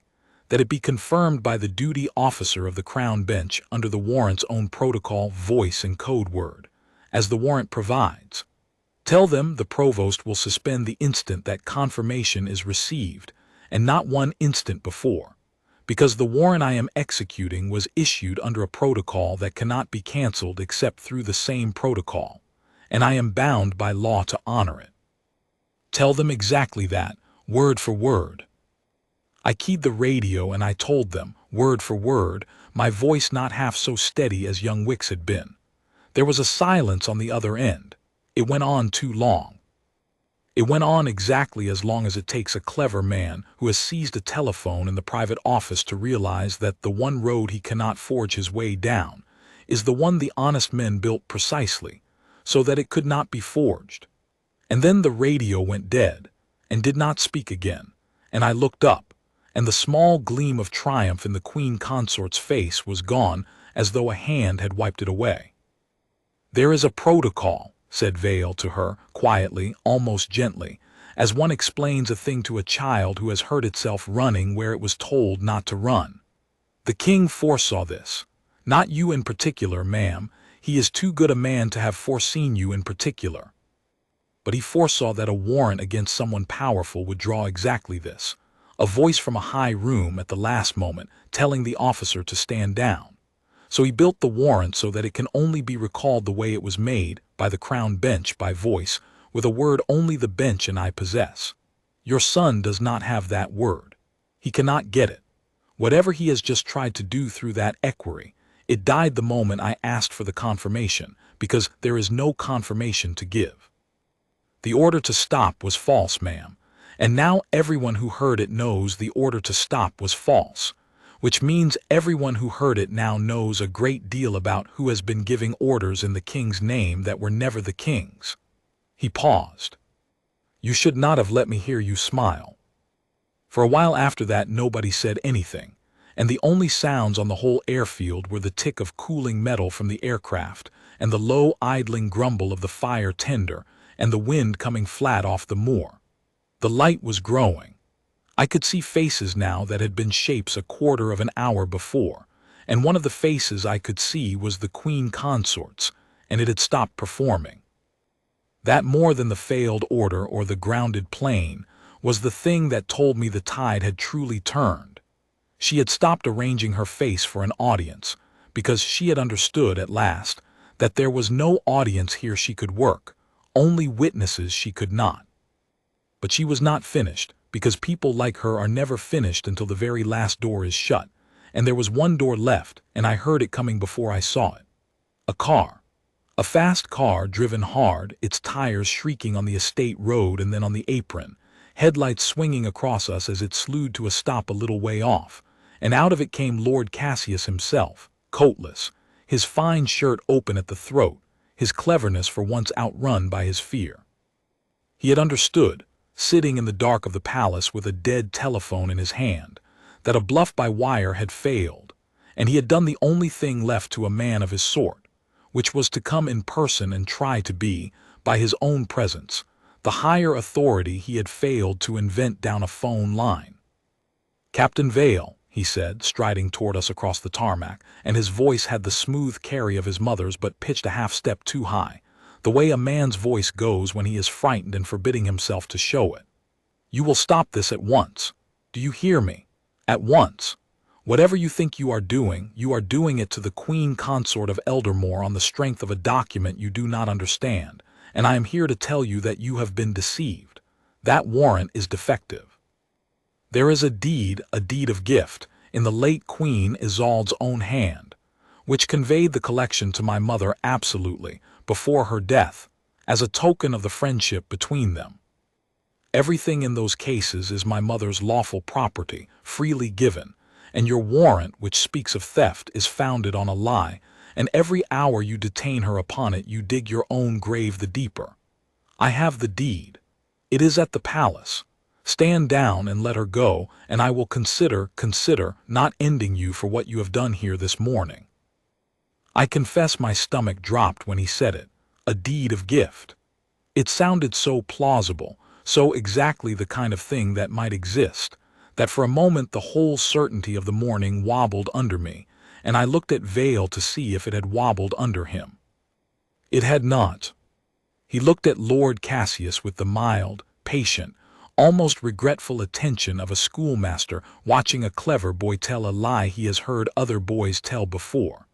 that it be confirmed by the duty officer of the Crown Bench under the warrant's own protocol, voice, and code word, as the warrant provides. Tell them the Provost will suspend the instant that confirmation is received, and not one instant before, because the warrant I am executing was issued under a protocol that cannot be cancelled except through the same protocol, and I am bound by law to honor it. Tell them exactly that, word for word. I keyed the radio and I told them, word for word, my voice not half so steady as young Wick's had been. There was a silence on the other end. It went on too long. It went on exactly as long as it takes a clever man who has seized a telephone in the private office to realize that the one road he cannot forge his way down is the one the honest men built precisely, so that it could not be forged. And then the radio went dead, and did not speak again, and I looked up, and the small gleam of triumph in the Queen Consort's face was gone as though a hand had wiped it away. "There is a protocol," said Vale to her, quietly, almost gently, as one explains a thing to a child who has hurt itself running where it was told not to run. "The king foresaw this. Not you in particular, ma'am. He is too good a man to have foreseen you in particular. But he foresaw that a warrant against someone powerful would draw exactly this, a voice from a high room at the last moment telling the officer to stand down. So he built the warrant so that it can only be recalled the way it was made, by the crown bench, by voice, with a word only the bench and I possess. Your son does not have that word. He cannot get it. Whatever he has just tried to do through that equerry, it died the moment I asked for the confirmation, because there is no confirmation to give. The order to stop was false, ma'am, and now everyone who heard it knows the order to stop was false, which means everyone who heard it now knows a great deal about who has been giving orders in the king's name that were never the king's." He paused. "You should not have let me hear you smile." For a while after that nobody said anything, and the only sounds on the whole airfield were the tick of cooling metal from the aircraft, and the low idling grumble of the fire tender, and the wind coming flat off the moor. The light was growing. I could see faces now that had been shapes a quarter of an hour before, and one of the faces I could see was the Queen Consort's, and it had stopped performing. That more than the failed order or the grounded plane was the thing that told me the tide had truly turned. She had stopped arranging her face for an audience, because she had understood at last that there was no audience here she could work, only witnesses she could not. But she was not finished, because people like her are never finished until the very last door is shut, and there was one door left, and I heard it coming before I saw it. A car. A fast car driven hard, its tires shrieking on the estate road and then on the apron, headlights swinging across us as it slewed to a stop a little way off, and out of it came Lord Cassius himself, coatless, his fine shirt open at the throat, his cleverness for once outrun by his fear. He had understood, sitting in the dark of the palace with a dead telephone in his hand, that a bluff by wire had failed, and he had done the only thing left to a man of his sort, which was to come in person and try to be, by his own presence, the higher authority he had failed to invent down a phone line. "Captain Vale," he said, striding toward us across the tarmac, and his voice had the smooth carry of his mother's but pitched a half step too high, the way a man's voice goes when he is frightened and forbidding himself to show it. "You will stop this at once. Do you hear me? At once. Whatever you think you are doing it to the Queen Consort of Eldermore on the strength of a document you do not understand, and I am here to tell you that you have been deceived. That warrant is defective. There is a deed of gift, in the late Queen Isolde's own hand, which conveyed the collection to my mother absolutely, before her death, as a token of the friendship between them. Everything in those cases is my mother's lawful property, freely given, and your warrant, which speaks of theft, is founded on a lie, and every hour you detain her upon it you dig your own grave the deeper. I have the deed. It is at the palace. Stand down and let her go, and I will consider not ending you for what you have done here this morning." I confess my stomach dropped when he said it. A deed of gift. It sounded so plausible, so exactly the kind of thing that might exist, that for a moment the whole certainty of the morning wobbled under me, and I looked at Vale to see if it had wobbled under him. It had not. He looked at Lord Cassius with the mild, patient, almost regretful attention of a schoolmaster watching a clever boy tell a lie he has heard other boys tell before.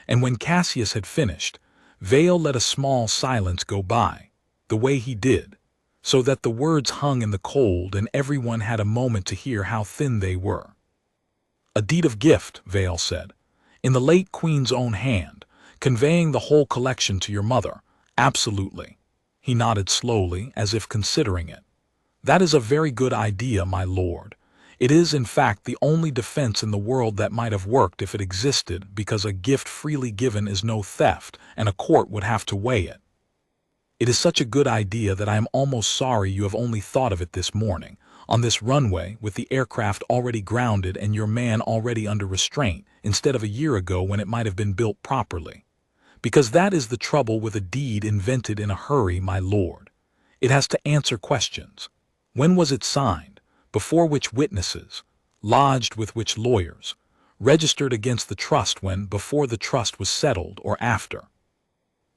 And when Cassius had finished, Vale let a small silence go by, the way he did, so that the words hung in the cold and everyone had a moment to hear how thin they were. "A deed of gift," Vale said, "in the late Queen's own hand, conveying the whole collection to your mother." "Absolutely." He nodded slowly, as if considering it. "That is a very good idea, my lord. It is, in fact, the only defense in the world that might have worked if it existed, because a gift freely given is no theft, and a court would have to weigh it. It is such a good idea that I am almost sorry you have only thought of it this morning, on this runway, with the aircraft already grounded and your man already under restraint, instead of a year ago when it might have been built properly. Because that is the trouble with a deed invented in a hurry, my lord. It has to answer questions. When was it signed? Before which witnesses? Lodged with which lawyers? Registered against the trust when, before the trust was settled, or after?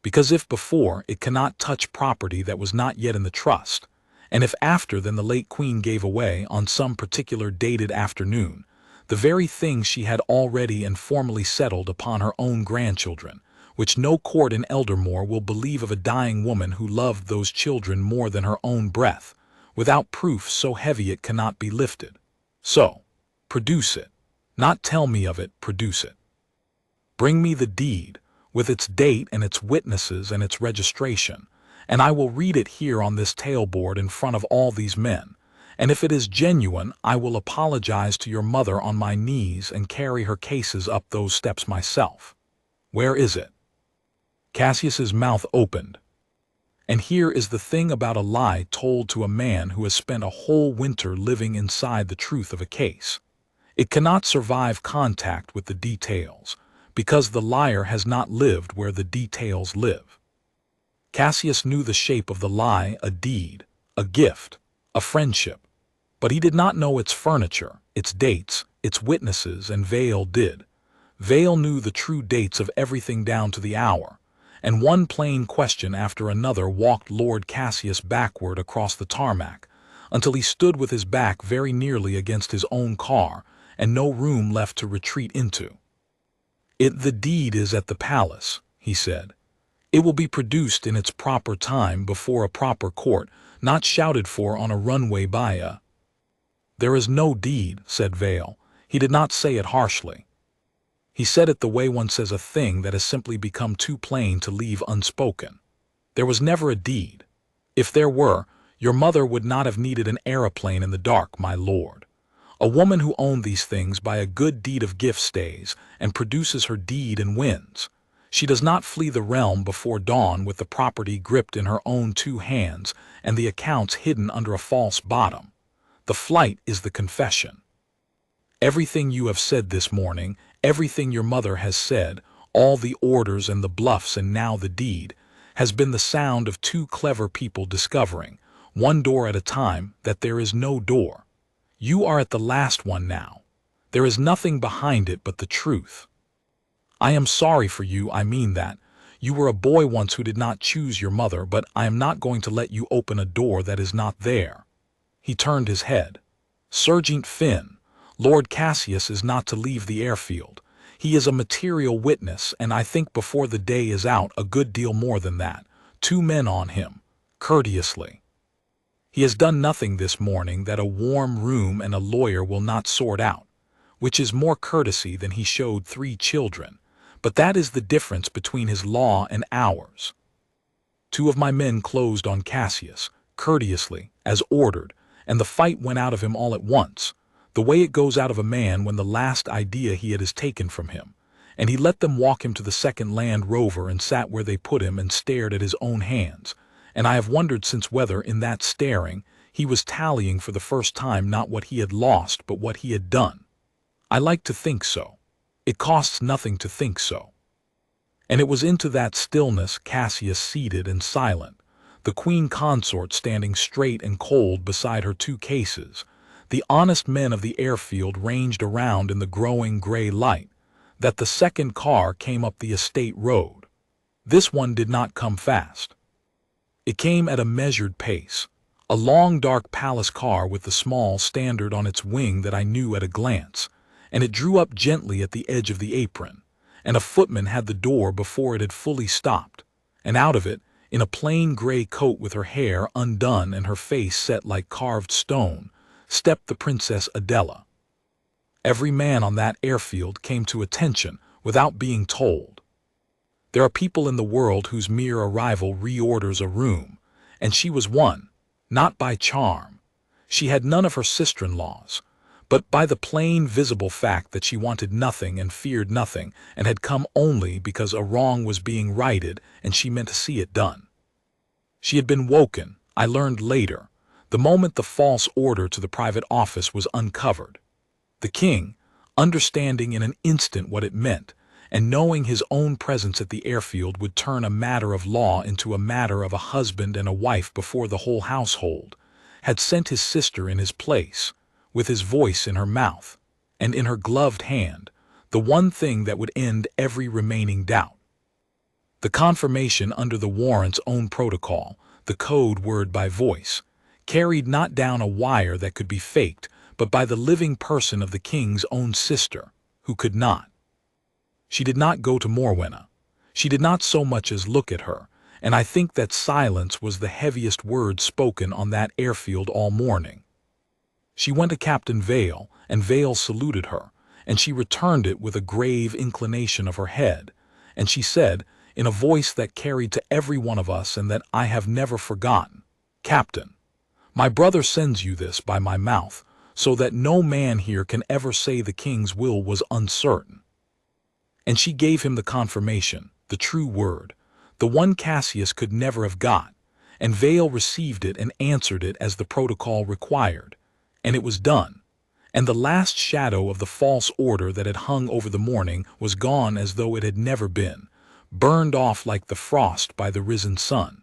Because if before, it cannot touch property that was not yet in the trust, and if after, then the late Queen gave away, on some particular dated afternoon, the very things she had already and formally settled upon her own grandchildren, which no court in Eldermore will believe of a dying woman who loved those children more than her own breath, without proof so heavy it cannot be lifted. So, produce it. Not tell me of it, produce it. Bring me the deed, with its date and its witnesses and its registration, and I will read it here on this tailboard in front of all these men, and if it is genuine, I will apologize to your mother on my knees and carry her cases up those steps myself. Where is it?" Cassius's mouth opened. And here is the thing about a lie told to a man who has spent a whole winter living inside the truth of a case. It cannot survive contact with the details, because the liar has not lived where the details live. Cassius knew the shape of the lie, a deed, a gift, a friendship, but he did not know its furniture, its dates, its witnesses, and Vale did. Vale knew the true dates of everything down to the hour, and one plain question after another walked Lord Cassius backward across the tarmac, until he stood with his back very nearly against his own car, and no room left to retreat into. "The deed is at the palace," he said. "It will be produced in its proper time before a proper court, not shouted for on a runway by a—" "There is no deed," said Vale. He did not say it harshly. He said it the way one says a thing that has simply become too plain to leave unspoken. "There was never a deed. If there were, your mother would not have needed an aeroplane in the dark, my lord. A woman who owned these things by a good deed of gift stays and produces her deed and wins. She does not flee the realm before dawn with the property gripped in her own two hands and the accounts hidden under a false bottom. The flight is the confession. Everything you have said this morning, everything your mother has said, all the orders and the bluffs and now the deed, has been the sound of two clever people discovering, one door at a time, that there is no door. You are at the last one now. There is nothing behind it but the truth. I am sorry for you, I mean that. You were a boy once who did not choose your mother, but I am not going to let you open a door that is not there." He turned his head. "Sergeant Finn, Lord Cassius is not to leave the airfield. He is a material witness, and I think before the day is out a good deal more than that. 2 men on him, courteously. He has done nothing this morning that a warm room and a lawyer will not sort out, which is more courtesy than he showed 3 children, but that is the difference between his law and ours. 2 of my men closed on Cassius, courteously, as ordered, and the fight went out of him all at once, the way it goes out of a man when the last idea he had is taken from him, and he let them walk him to the second Land Rover and sat where they put him and stared at his own hands, and I have wondered since whether, in that staring, he was tallying for the first time not what he had lost but what he had done. I like to think so. It costs nothing to think so." And it was into that stillness Cassius seated and silent, the Queen Consort standing straight and cold beside her 2 cases, the honest men of the airfield ranged around in the growing gray light, that the second car came up the estate road. This one did not come fast. It came at a measured pace, A long dark palace car with the small standard on its wing that I knew at a glance, and it drew up gently at the edge of the apron, and a footman had the door before it had fully stopped, and out of it, in a plain gray coat with her hair undone and her face set like carved stone, stepped the Princess Adela. Every man on that airfield came to attention without being told. There are people in the world whose mere arrival reorders a room, and she was one, not by charm. She had none of her sister-in-laws, but by the plain visible fact that she wanted nothing and feared nothing and had come only because a wrong was being righted and she meant to see it done. She had been woken, I learned later, the moment the false order to the private office was uncovered. The king, understanding in an instant what it meant, and knowing his own presence at the airfield would turn a matter of law into a matter of a husband and a wife before the whole household, had sent his sister in his place, with his voice in her mouth, and in her gloved hand, the one thing that would end every remaining doubt. The confirmation under the warrant's own protocol, the code word by voice, carried not down a wire that could be faked, but by the living person of the king's own sister, who could not. She did not go to Morwenna. She did not so much as look at her, and I think that silence was the heaviest word spoken on that airfield all morning. She went to Captain Vale, and Vale saluted her, and she returned it with a grave inclination of her head, and she said, in a voice that carried to every one of us and that I have never forgotten, "Captain, my brother sends you this by my mouth, so that no man here can ever say the king's will was uncertain." And she gave him the confirmation, the true word, the one Cassius could never have got, and Vale received it and answered it as the protocol required, and it was done, and the last shadow of the false order that had hung over the morning was gone as though it had never been, burned off like the frost by the risen sun.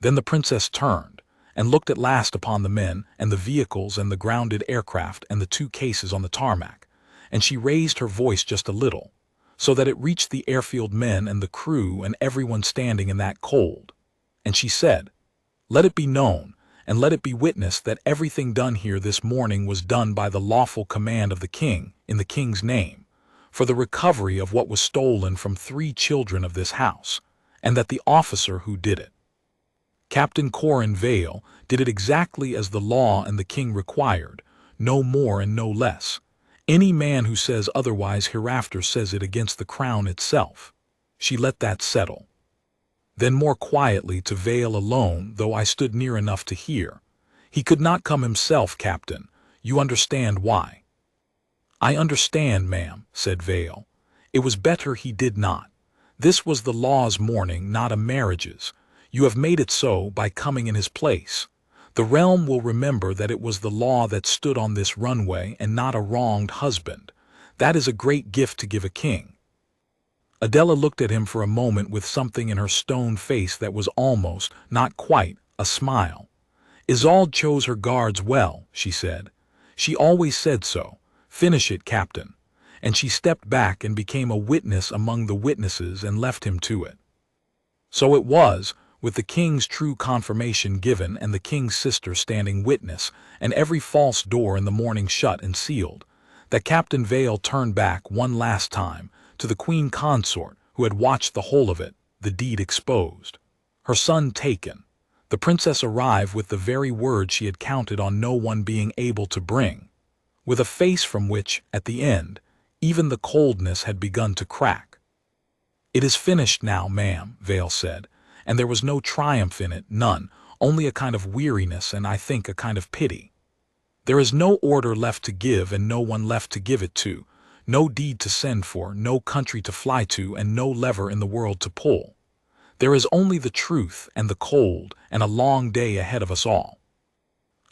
Then the princess turned, and looked at last upon the men and the vehicles and the grounded aircraft and the 2 cases on the tarmac, and she raised her voice just a little, so that it reached the airfield men and the crew and everyone standing in that cold. And she said, "Let it be known, and let it be witnessed that everything done here this morning was done by the lawful command of the king, in the king's name, for the recovery of what was stolen from 3 children of this house, and that the officer who did it, Captain Corin Vale, did it exactly as the law and the king required, no more and no less. Any man who says otherwise hereafter says it against the crown itself." She let that settle. Then more quietly to Vale alone, though I stood near enough to hear, "He could not come himself, Captain. You understand why." "I understand, ma'am," said Vale. "It was better he did not. This was the law's morning, not a marriage's. You have made it so by coming in his place. The realm will remember that it was the law that stood on this runway and not a wronged husband. That is a great gift to give a king." Adela looked at him for a moment with something in her stone face that was almost, not quite, a smile. "Isolde chose her guards well," she said. "She always said so. Finish it, Captain." And she stepped back and became a witness among the witnesses and left him to it. So it was, with the king's true confirmation given and the king's sister standing witness, and every false door in the morning shut and sealed, that Captain Vale turned back one last time to the Queen Consort, who had watched the whole of it, the deed exposed, her son taken, the princess arrive with the very word she had counted on no one being able to bring, with a face from which, at the end, even the coldness had begun to crack. "It is finished now, ma'am," Vale said, and there was no triumph in it, none, only a kind of weariness and I think a kind of pity. "There is no order left to give and no one left to give it to, no deed to send for, no country to fly to, and no lever in the world to pull. There is only the truth and the cold and a long day ahead of us all.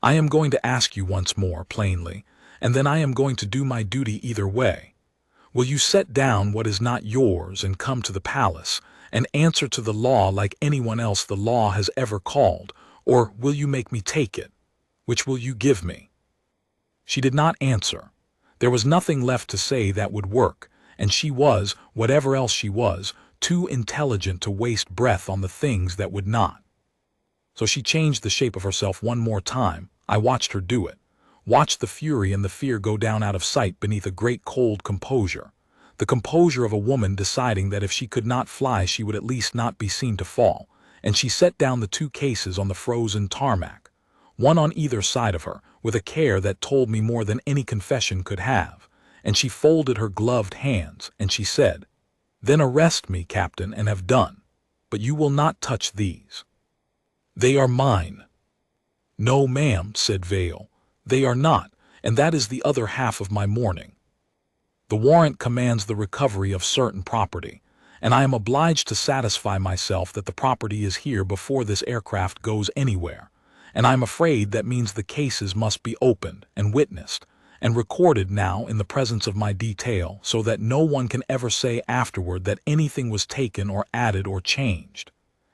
I am going to ask you once more, plainly, and then I am going to do my duty either way. Will you set down what is not yours and come to the palace, and answer to the law like anyone else the law has ever called, or will you make me take it? Which will you give me?" She did not answer. There was nothing left to say that would work, and she was, whatever else she was, too intelligent to waste breath on the things that would not. So she changed the shape of herself one more time. I watched her do it. Watched the fury and the fear go down out of sight beneath a great cold composure. The composure of a woman deciding that if she could not fly she would at least not be seen to fall. And she set down the 2 cases on the frozen tarmac, one on either side of her, with a care that told me more than any confession could have. And she folded her gloved hands, and she said, "Then arrest me, Captain, and have done. But you will not touch these. They are mine." "No, ma'am," said Vale. "They are not, and that is the other half of my mourning. The warrant commands the recovery of certain property, and I am obliged to satisfy myself that the property is here before this aircraft goes anywhere, and I am afraid that means the cases must be opened and witnessed and recorded now in the presence of my detail so that no one can ever say afterward that anything was taken or added or changed.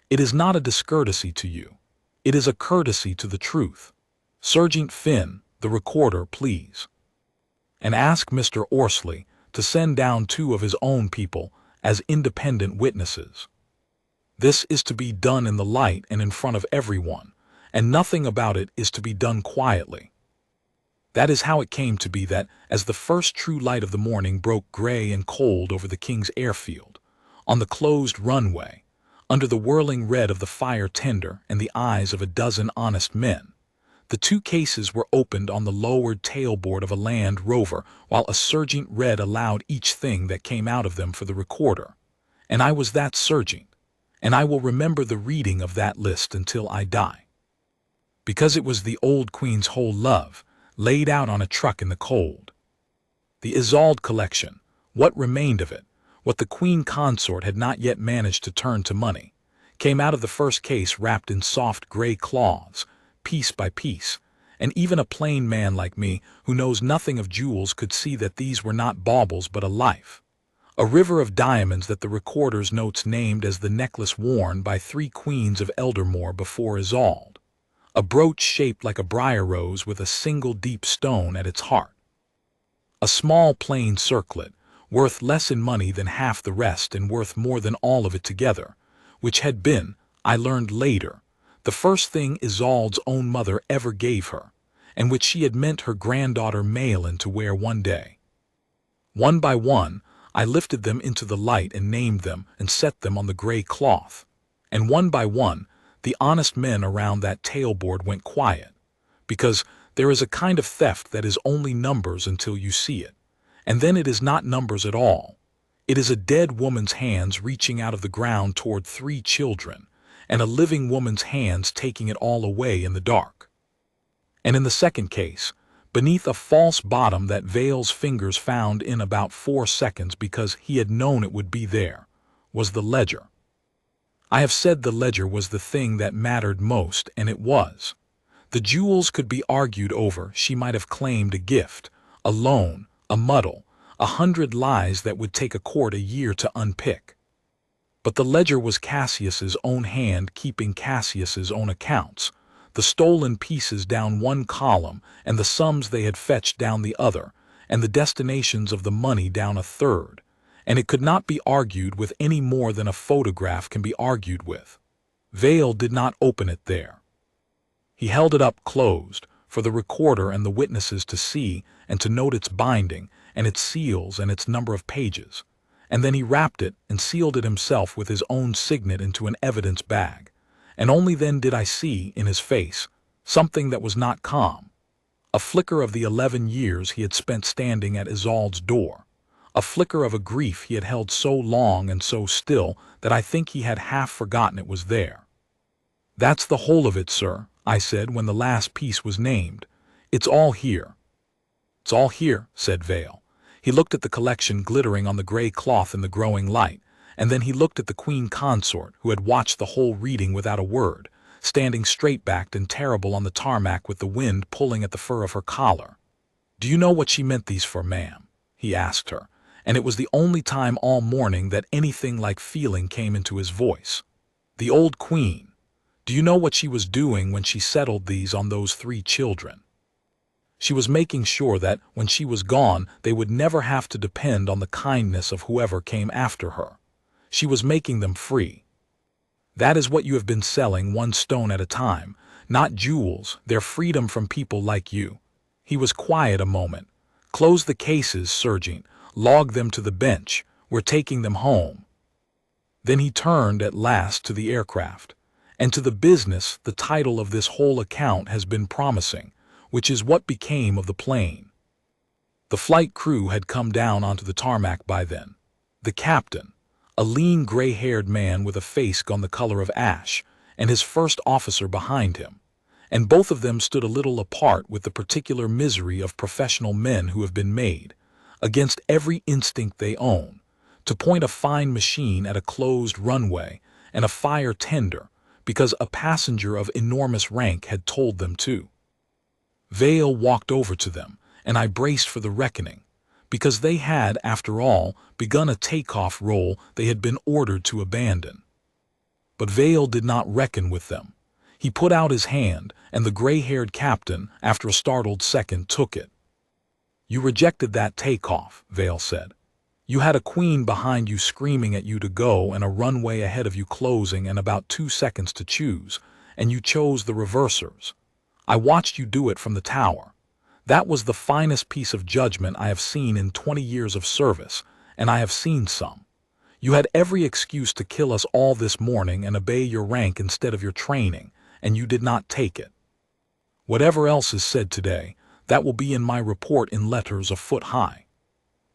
It is not a discourtesy to you. It is a courtesy to the truth. Sergeant Finn, the recorder, please. And ask Mr. Orsley to send down 2 of his own people as independent witnesses. This is to be done in the light and in front of everyone, and nothing about it is to be done quietly." That is how it came to be that, as the first true light of the morning broke gray and cold over the King's airfield, on the closed runway, under the whirling red of the fire tender and the eyes of a dozen honest men, the 2 cases were opened on the lowered tailboard of a Land Rover, while a sergeant read aloud each thing that came out of them for the recorder. And I was that sergeant, and I will remember the reading of that list until I die. Because it was the old Queen's whole love, laid out on a truck in the cold. The Isolde collection, what remained of it, what the Queen Consort had not yet managed to turn to money, came out of the first case wrapped in soft gray cloths, piece by piece, and even a plain man like me, who knows nothing of jewels, could see that these were not baubles but a life. A river of diamonds that the recorder's notes named as the necklace worn by 3 queens of Eldermore before Isolde. A brooch shaped like a briar rose with a single deep stone at its heart. A small plain circlet, worth less in money than half the rest and worth more than all of it together, which had been, I learned later, the first thing Isolde's own mother ever gave her, and which she had meant her granddaughter Malin to wear one day. One by one, I lifted them into the light and named them and set them on the gray cloth, and one by one, the honest men around that tailboard went quiet, because there is a kind of theft that is only numbers until you see it, and then it is not numbers at all. It is a dead woman's hands reaching out of the ground toward 3 children, and a living woman's hands taking it all away in the dark. And in the second case, beneath a false bottom that Vale's fingers found in about 4 seconds because he had known it would be there, was the ledger. I have said the ledger was the thing that mattered most, and it was. The jewels could be argued over. She might have claimed a gift, a loan, a muddle, 100 lies that would take a court a year to unpick. But the ledger was Cassius's own hand keeping Cassius's own accounts, the stolen pieces down one column and the sums they had fetched down the other, and the destinations of the money down a third, and it could not be argued with any more than a photograph can be argued with. Vale did not open it there. He held it up closed for the recorder and the witnesses to see and to note its binding and its seals and its number of pages. And then he wrapped it and sealed it himself with his own signet into an evidence bag, and only then did I see, in his face, something that was not calm. A flicker of the 11 years he had spent standing at Isolde's door, a flicker of a grief he had held so long and so still that I think he had half forgotten it was there. "That's the whole of it, sir," I said when the last piece was named. "It's all here." "It's all here," said Vale. He looked at the collection glittering on the gray cloth in the growing light, and then he looked at the Queen Consort, who had watched the whole reading without a word, standing straight-backed and terrible on the tarmac with the wind pulling at the fur of her collar. "Do you know what she meant these for, ma'am?" he asked her, and it was the only time all morning that anything like feeling came into his voice. "The old Queen. Do you know what she was doing when she settled these on those 3 children? She was making sure that, when she was gone, they would never have to depend on the kindness of whoever came after her. She was making them free. That is what you have been selling, one stone at a time, not jewels, their freedom from people like you. He was quiet a moment. Close the cases, Sergeant. Log them to the bench. We're taking them home. Then he turned at last to the aircraft. And to the business the title of this whole account has been promising, which is what became of the plane. The flight crew had come down onto the tarmac by then. The captain, a lean gray-haired man with a face gone the color of ash, and his first officer behind him, and both of them stood a little apart with the particular misery of professional men who have been made, against every instinct they own, to point a fine machine at a closed runway and a fire tender because a passenger of enormous rank had told them to. Vale walked over to them, and I braced for the reckoning, because they had, after all, begun a takeoff roll they had been ordered to abandon. But Vale did not reckon with them. He put out his hand, and the gray-haired captain, after a startled second, took it. "You rejected that takeoff," Vale said. "You had a queen behind you screaming at you to go and a runway ahead of you closing and about 2 seconds to choose, and you chose the reversers. I watched you do it from the tower. That was the finest piece of judgment I have seen in 20 years of service, and I have seen some. You had every excuse to kill us all this morning and obey your rank instead of your training, and you did not take it. Whatever else is said today, that will be in my report in letters a foot high."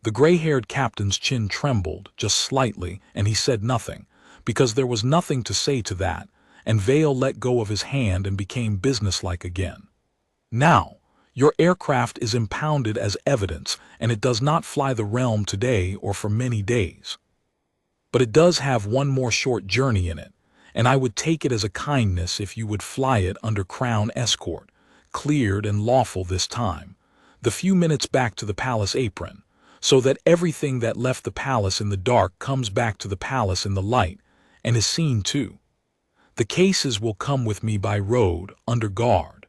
The gray-haired captain's chin trembled just slightly, and he said nothing, because there was nothing to say to that, and Vale let go of his hand and became businesslike again. "Now, your aircraft is impounded as evidence, and it does not fly the realm today or for many days. But it does have one more short journey in it, and I would take it as a kindness if you would fly it under Crown escort, cleared and lawful this time, the few minutes back to the palace apron, so that everything that left the palace in the dark comes back to the palace in the light, and is seen too. The cases will come with me by road, under guard.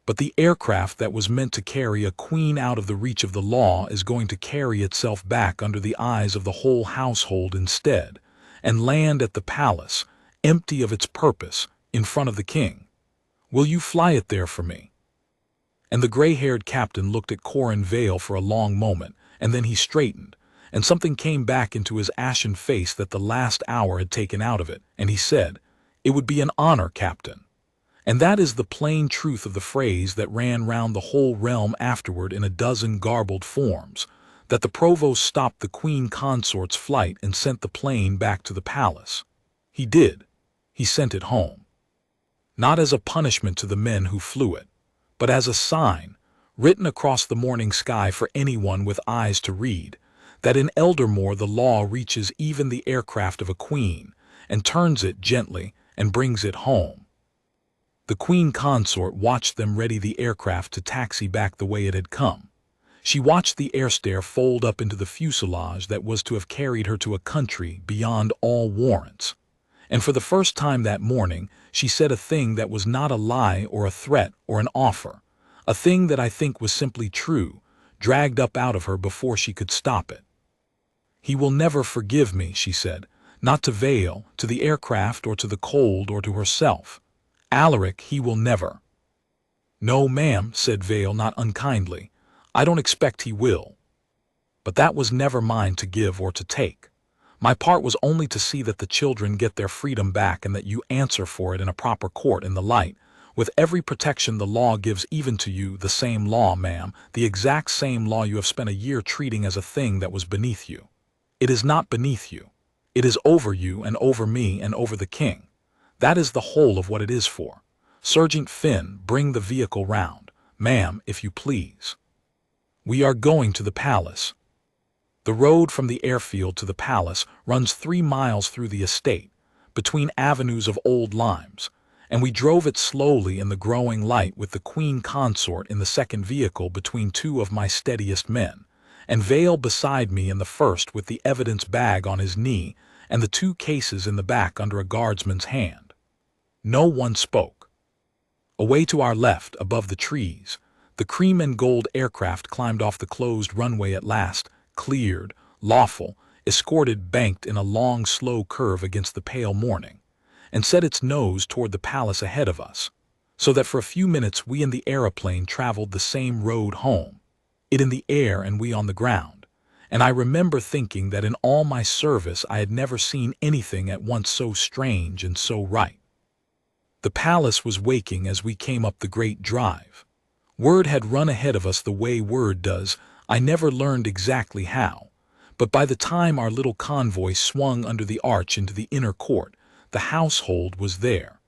But the aircraft that was meant to carry a queen out of the reach of the law is going to carry itself back under the eyes of the whole household instead, and land at the palace, empty of its purpose, in front of the king. Will you fly it there for me?" And the gray-haired captain looked at Corin Vale for a long moment, and then he straightened, and something came back into his ashen face that the last hour had taken out of it, and he said, "It would be an honor, Captain." And that is the plain truth of the phrase that ran round the whole realm afterward in a dozen garbled forms, that the Provost stopped the Queen Consort's flight and sent the plane back to the palace. He did. He sent it home. Not as a punishment to the men who flew it, but as a sign, written across the morning sky for anyone with eyes to read, that in Eldermore the law reaches even the aircraft of a queen, and turns it gently and brings it home. The Queen Consort watched them ready the aircraft to taxi back the way it had come. She watched the airstair fold up into the fuselage that was to have carried her to a country beyond all warrants. And for the first time that morning, she said a thing that was not a lie or a threat or an offer, a thing that I think was simply true, dragged up out of her before she could stop it. "He will never forgive me," she said, "not to Vale, to the aircraft, or to the cold, or to herself. Alaric, he will never." "No, ma'am," said Vale not unkindly. "I don't expect he will. But that was never mine to give or to take. My part was only to see that the children get their freedom back and that you answer for it in a proper court in the light, with every protection the law gives even to you, the same law, ma'am, the exact same law you have spent a year treating as a thing that was beneath you. It is not beneath you. It is over you and over me and over the king. That is the whole of what it is for. Sergeant Finn, bring the vehicle round, ma'am, if you please. We are going to the palace." The road from the airfield to the palace runs 3 miles through the estate, between avenues of old limes, and we drove it slowly in the growing light with the Queen Consort in the second vehicle between 2 of my steadiest men, and Vale beside me in the first with the evidence bag on his knee and the 2 cases in the back under a guardsman's hand. No one spoke. Away to our left, above the trees, the cream and gold aircraft climbed off the closed runway at last, cleared, lawful, escorted, banked in a long, slow curve against the pale morning, and set its nose toward the palace ahead of us, so that for a few minutes we in the aeroplane traveled the same road home, it in the air and we on the ground. And I remember thinking that in all my service I had never seen anything at once so strange and so right. The palace was waking as we came up the great drive. Word had run ahead of us the way word does. I never learned exactly how, but by the time our little convoy swung under the arch into the inner court, the household was there.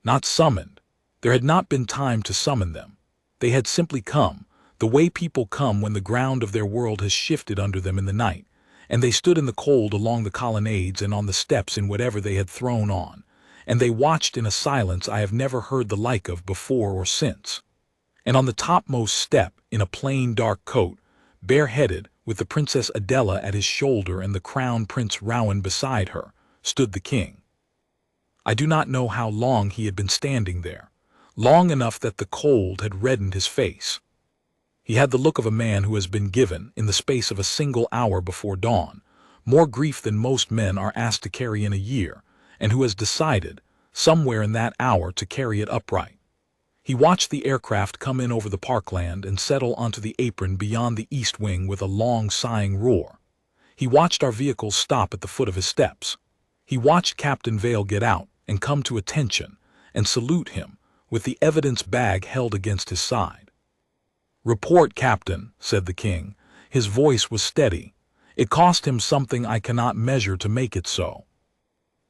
Not summoned. There had not been time to summon them. They had simply come, the way people come when the ground of their world has shifted under them in the night, and they stood in the cold along the colonnades and on the steps in whatever they had thrown on, and they watched in a silence I have never heard the like of before or since. And on the topmost step, in a plain dark coat, bareheaded, with the Princess Adela at his shoulder and the Crown Prince Rowan beside her, stood the king. I do not know how long he had been standing there, long enough that the cold had reddened his face. He had the look of a man who has been given, in the space of a single hour before dawn, more grief than most men are asked to carry in a year, and who has decided, somewhere in that hour, to carry it upright. He watched the aircraft come in over the parkland and settle onto the apron beyond the east wing with a long sighing roar. He watched our vehicles stop at the foot of his steps. He watched Captain Vale get out and come to attention and salute him, with the evidence bag held against his side. "Report, Captain," said the king. His voice was steady. It cost him something I cannot measure to make it so.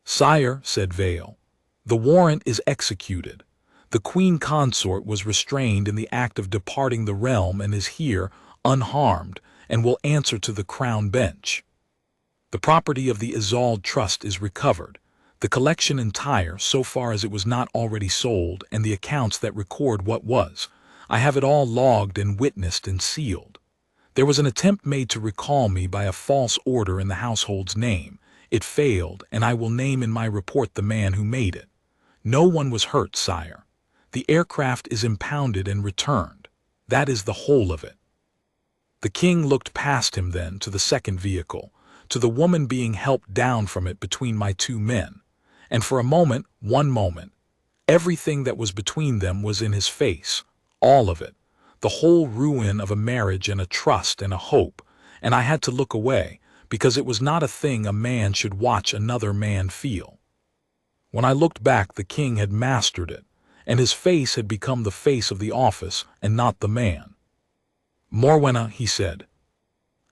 "Sire," said Vale, "the warrant is executed. The Queen Consort was restrained in the act of departing the realm and is here, unharmed, and will answer to the Crown Bench. The property of the Isolde Trust is recovered, the collection entire so far as it was not already sold, and the accounts that record what was. I have it all logged and witnessed and sealed. There was an attempt made to recall me by a false order in the household's name. It failed, and I will name in my report the man who made it. No one was hurt, sire. The aircraft is impounded and returned. That is the whole of it." The king looked past him then to the second vehicle, to the woman being helped down from it between my two men, and for a moment, one moment, everything that was between them was in his face, all of it, the whole ruin of a marriage and a trust and a hope, and I had to look away, because it was not a thing a man should watch another man feel. When I looked back, the king had mastered it, and his face had become the face of the office and not the man. "Morwenna," he said.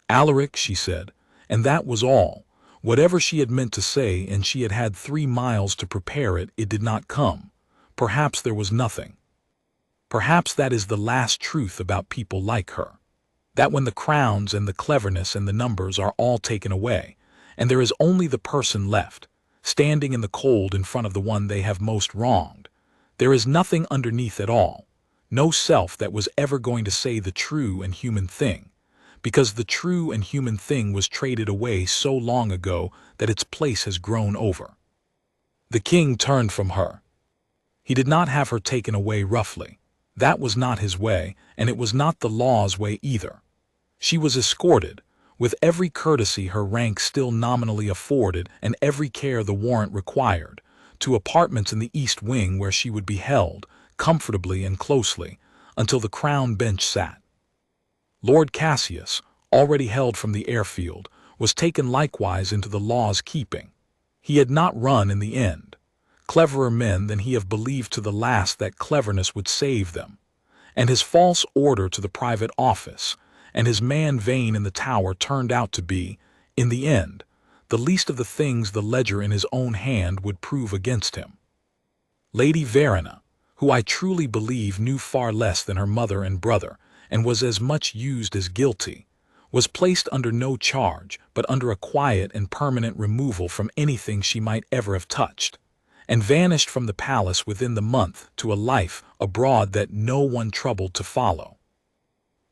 "Alaric," she said, and that was all. Whatever she had meant to say, and she had had 3 miles to prepare it, it did not come. Perhaps there was nothing. Perhaps that is the last truth about people like her. That when the crowns and the cleverness and the numbers are all taken away, and there is only the person left, standing in the cold in front of the one they have most wronged, there is nothing underneath at all, no self that was ever going to say the true and human thing, because the true and human thing was traded away so long ago that its place has grown over. The king turned from her. He did not have her taken away roughly. That was not his way, and it was not the law's way either. She was escorted, with every courtesy her rank still nominally afforded and every care the warrant required, to apartments in the east wing where she would be held, comfortably and closely, until the Crown Bench sat. Lord Cassius, already held from the airfield, was taken likewise into the law's keeping. He had not run in the end. Cleverer men than he have believed to the last that cleverness would save them. And his false order to the private office, and his man vain in the tower turned out to be, in the end, the least of the things the ledger in his own hand would prove against him. Lady Verena, who I truly believe knew far less than her mother and brother, and was as much used as guilty, was placed under no charge, but under a quiet and permanent removal from anything she might ever have touched, and vanished from the palace within the month to a life abroad that no one troubled to follow.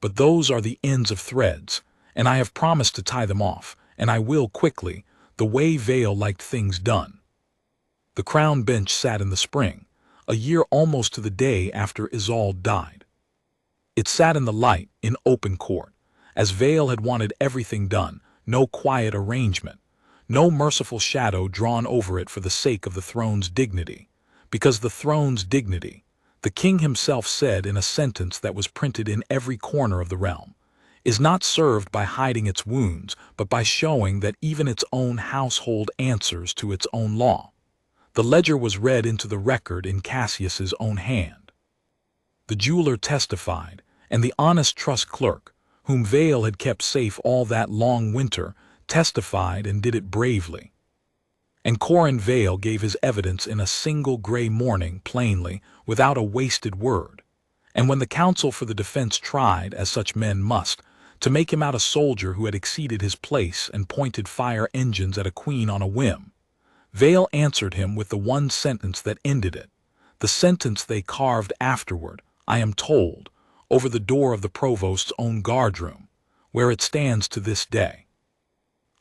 But those are the ends of threads, and I have promised to tie them off, and I will quickly, the way Vale liked things done. The Crown Bench sat in the spring, a year almost to the day after Isolde died. It sat in the light, in open court, as Vale had wanted everything done, no quiet arrangement, no merciful shadow drawn over it for the sake of the throne's dignity. Because the throne's dignity, the king himself said in a sentence that was printed in every corner of the realm, is not served by hiding its wounds, but by showing that even its own household answers to its own law. The ledger was read into the record in Cassius's own hand. The jeweler testified, and the honest trust clerk, whom Vale had kept safe all that long winter, testified and did it bravely. And Corin Vale gave his evidence in a single gray morning plainly, without a wasted word. And when the counsel for the defense tried, as such men must, to make him out a soldier who had exceeded his place and pointed fire engines at a queen on a whim, Vale answered him with the one sentence that ended it, the sentence they carved afterward, I am told, over the door of the Provost's own guardroom, where it stands to this day.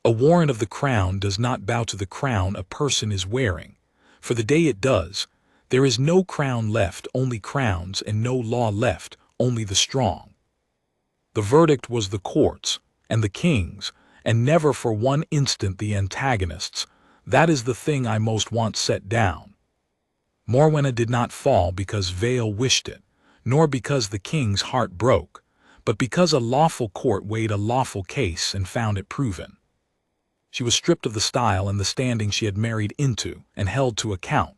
A warrant of the crown does not bow to the crown a person is wearing, for the day it does, there is no crown left, only crowns, and no law left, only the strong. The verdict was the court's, and the king's, and never for one instant the antagonist's. That is the thing I most want set down. Morwenna did not fall because Vale wished it, nor because the king's heart broke, but because a lawful court weighed a lawful case and found it proven. She was stripped of the style and the standing she had married into and held to account,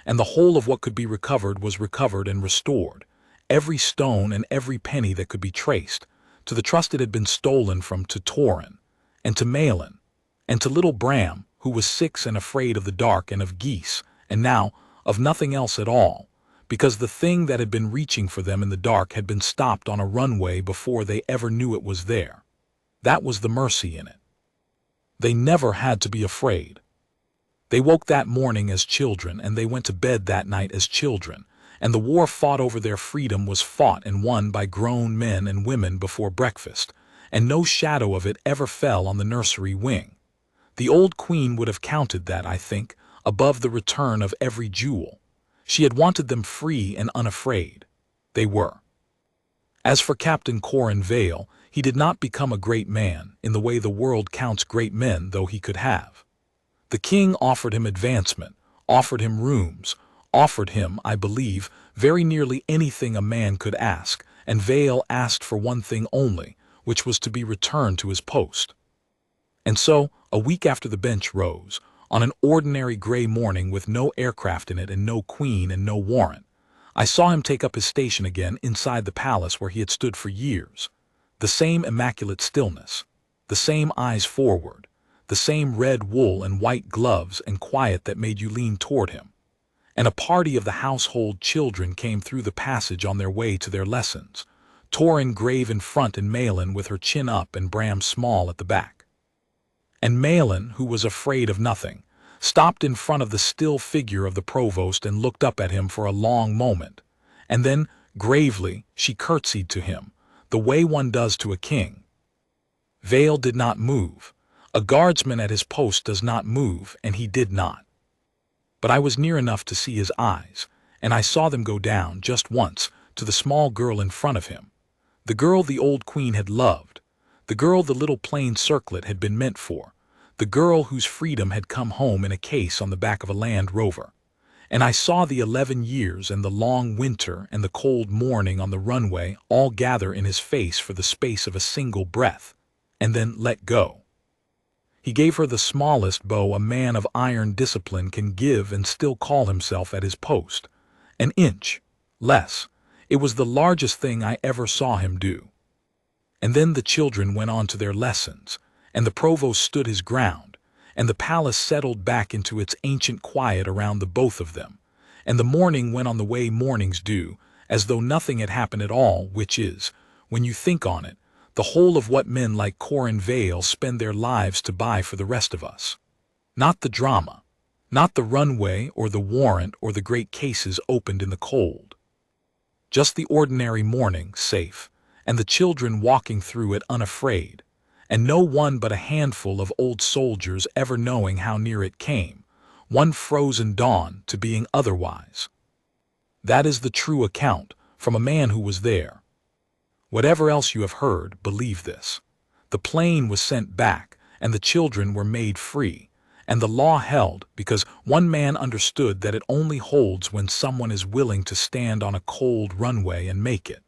and the whole of what could be recovered was recovered and restored, every stone and every penny that could be traced, to the trust it had been stolen from, to Torin, and to Malin, and to little Bram, who was 6 and afraid of the dark and of geese, and now of nothing else at all, because the thing that had been reaching for them in the dark had been stopped on a runway before they ever knew it was there. That was the mercy in it. They never had to be afraid. They woke that morning as children, and they went to bed that night as children, and the war fought over their freedom was fought and won by grown men and women before breakfast, and no shadow of it ever fell on the nursery wing. The old queen would have counted that, I think, above the return of every jewel. She had wanted them free and unafraid. They were. As for Captain Corin Vale, he did not become a great man, in the way the world counts great men, though he could have. The king offered him advancement, offered him rooms, offered him, I believe, very nearly anything a man could ask, and Vale asked for one thing only, which was to be returned to his post. And so, a week after the bench rose, on an ordinary gray morning with no aircraft in it and no queen and no warrant, I saw him take up his station again inside the palace where he had stood for years. The same immaculate stillness, the same eyes forward, the same red wool and white gloves and quiet that made you lean toward him. And a party of the household children came through the passage on their way to their lessons, Torin grave in front and Malin with her chin up and Bram small at the back. And Malin, who was afraid of nothing, stopped in front of the still figure of the provost and looked up at him for a long moment, and then, gravely, she curtsied to him, the way one does to a king. Vale did not move. A guardsman at his post does not move, and he did not. But I was near enough to see his eyes, and I saw them go down, just once, to the small girl in front of him, the girl the old queen had loved, the girl the little plain circlet had been meant for, the girl whose freedom had come home in a case on the back of a Land Rover. And I saw the 11 years and the long winter and the cold morning on the runway all gather in his face for the space of a single breath, and then let go. He gave her the smallest bow a man of iron discipline can give and still call himself at his post. An inch, less. It was the largest thing I ever saw him do. And then the children went on to their lessons, and the provost stood his ground, and the palace settled back into its ancient quiet around the both of them, and the morning went on the way mornings do, as though nothing had happened at all, which is, when you think on it, the whole of what men like Corin Vale spend their lives to buy for the rest of us. Not the drama, not the runway or the warrant or the great cases opened in the cold. Just the ordinary morning, safe, and the children walking through it unafraid, and no one but a handful of old soldiers ever knowing how near it came, one frozen dawn, to being otherwise. That is the true account, from a man who was there. Whatever else you have heard, believe this. The plane was sent back, and the children were made free, And the law held because one man understood that it only holds when someone is willing to stand on a cold runway and make it.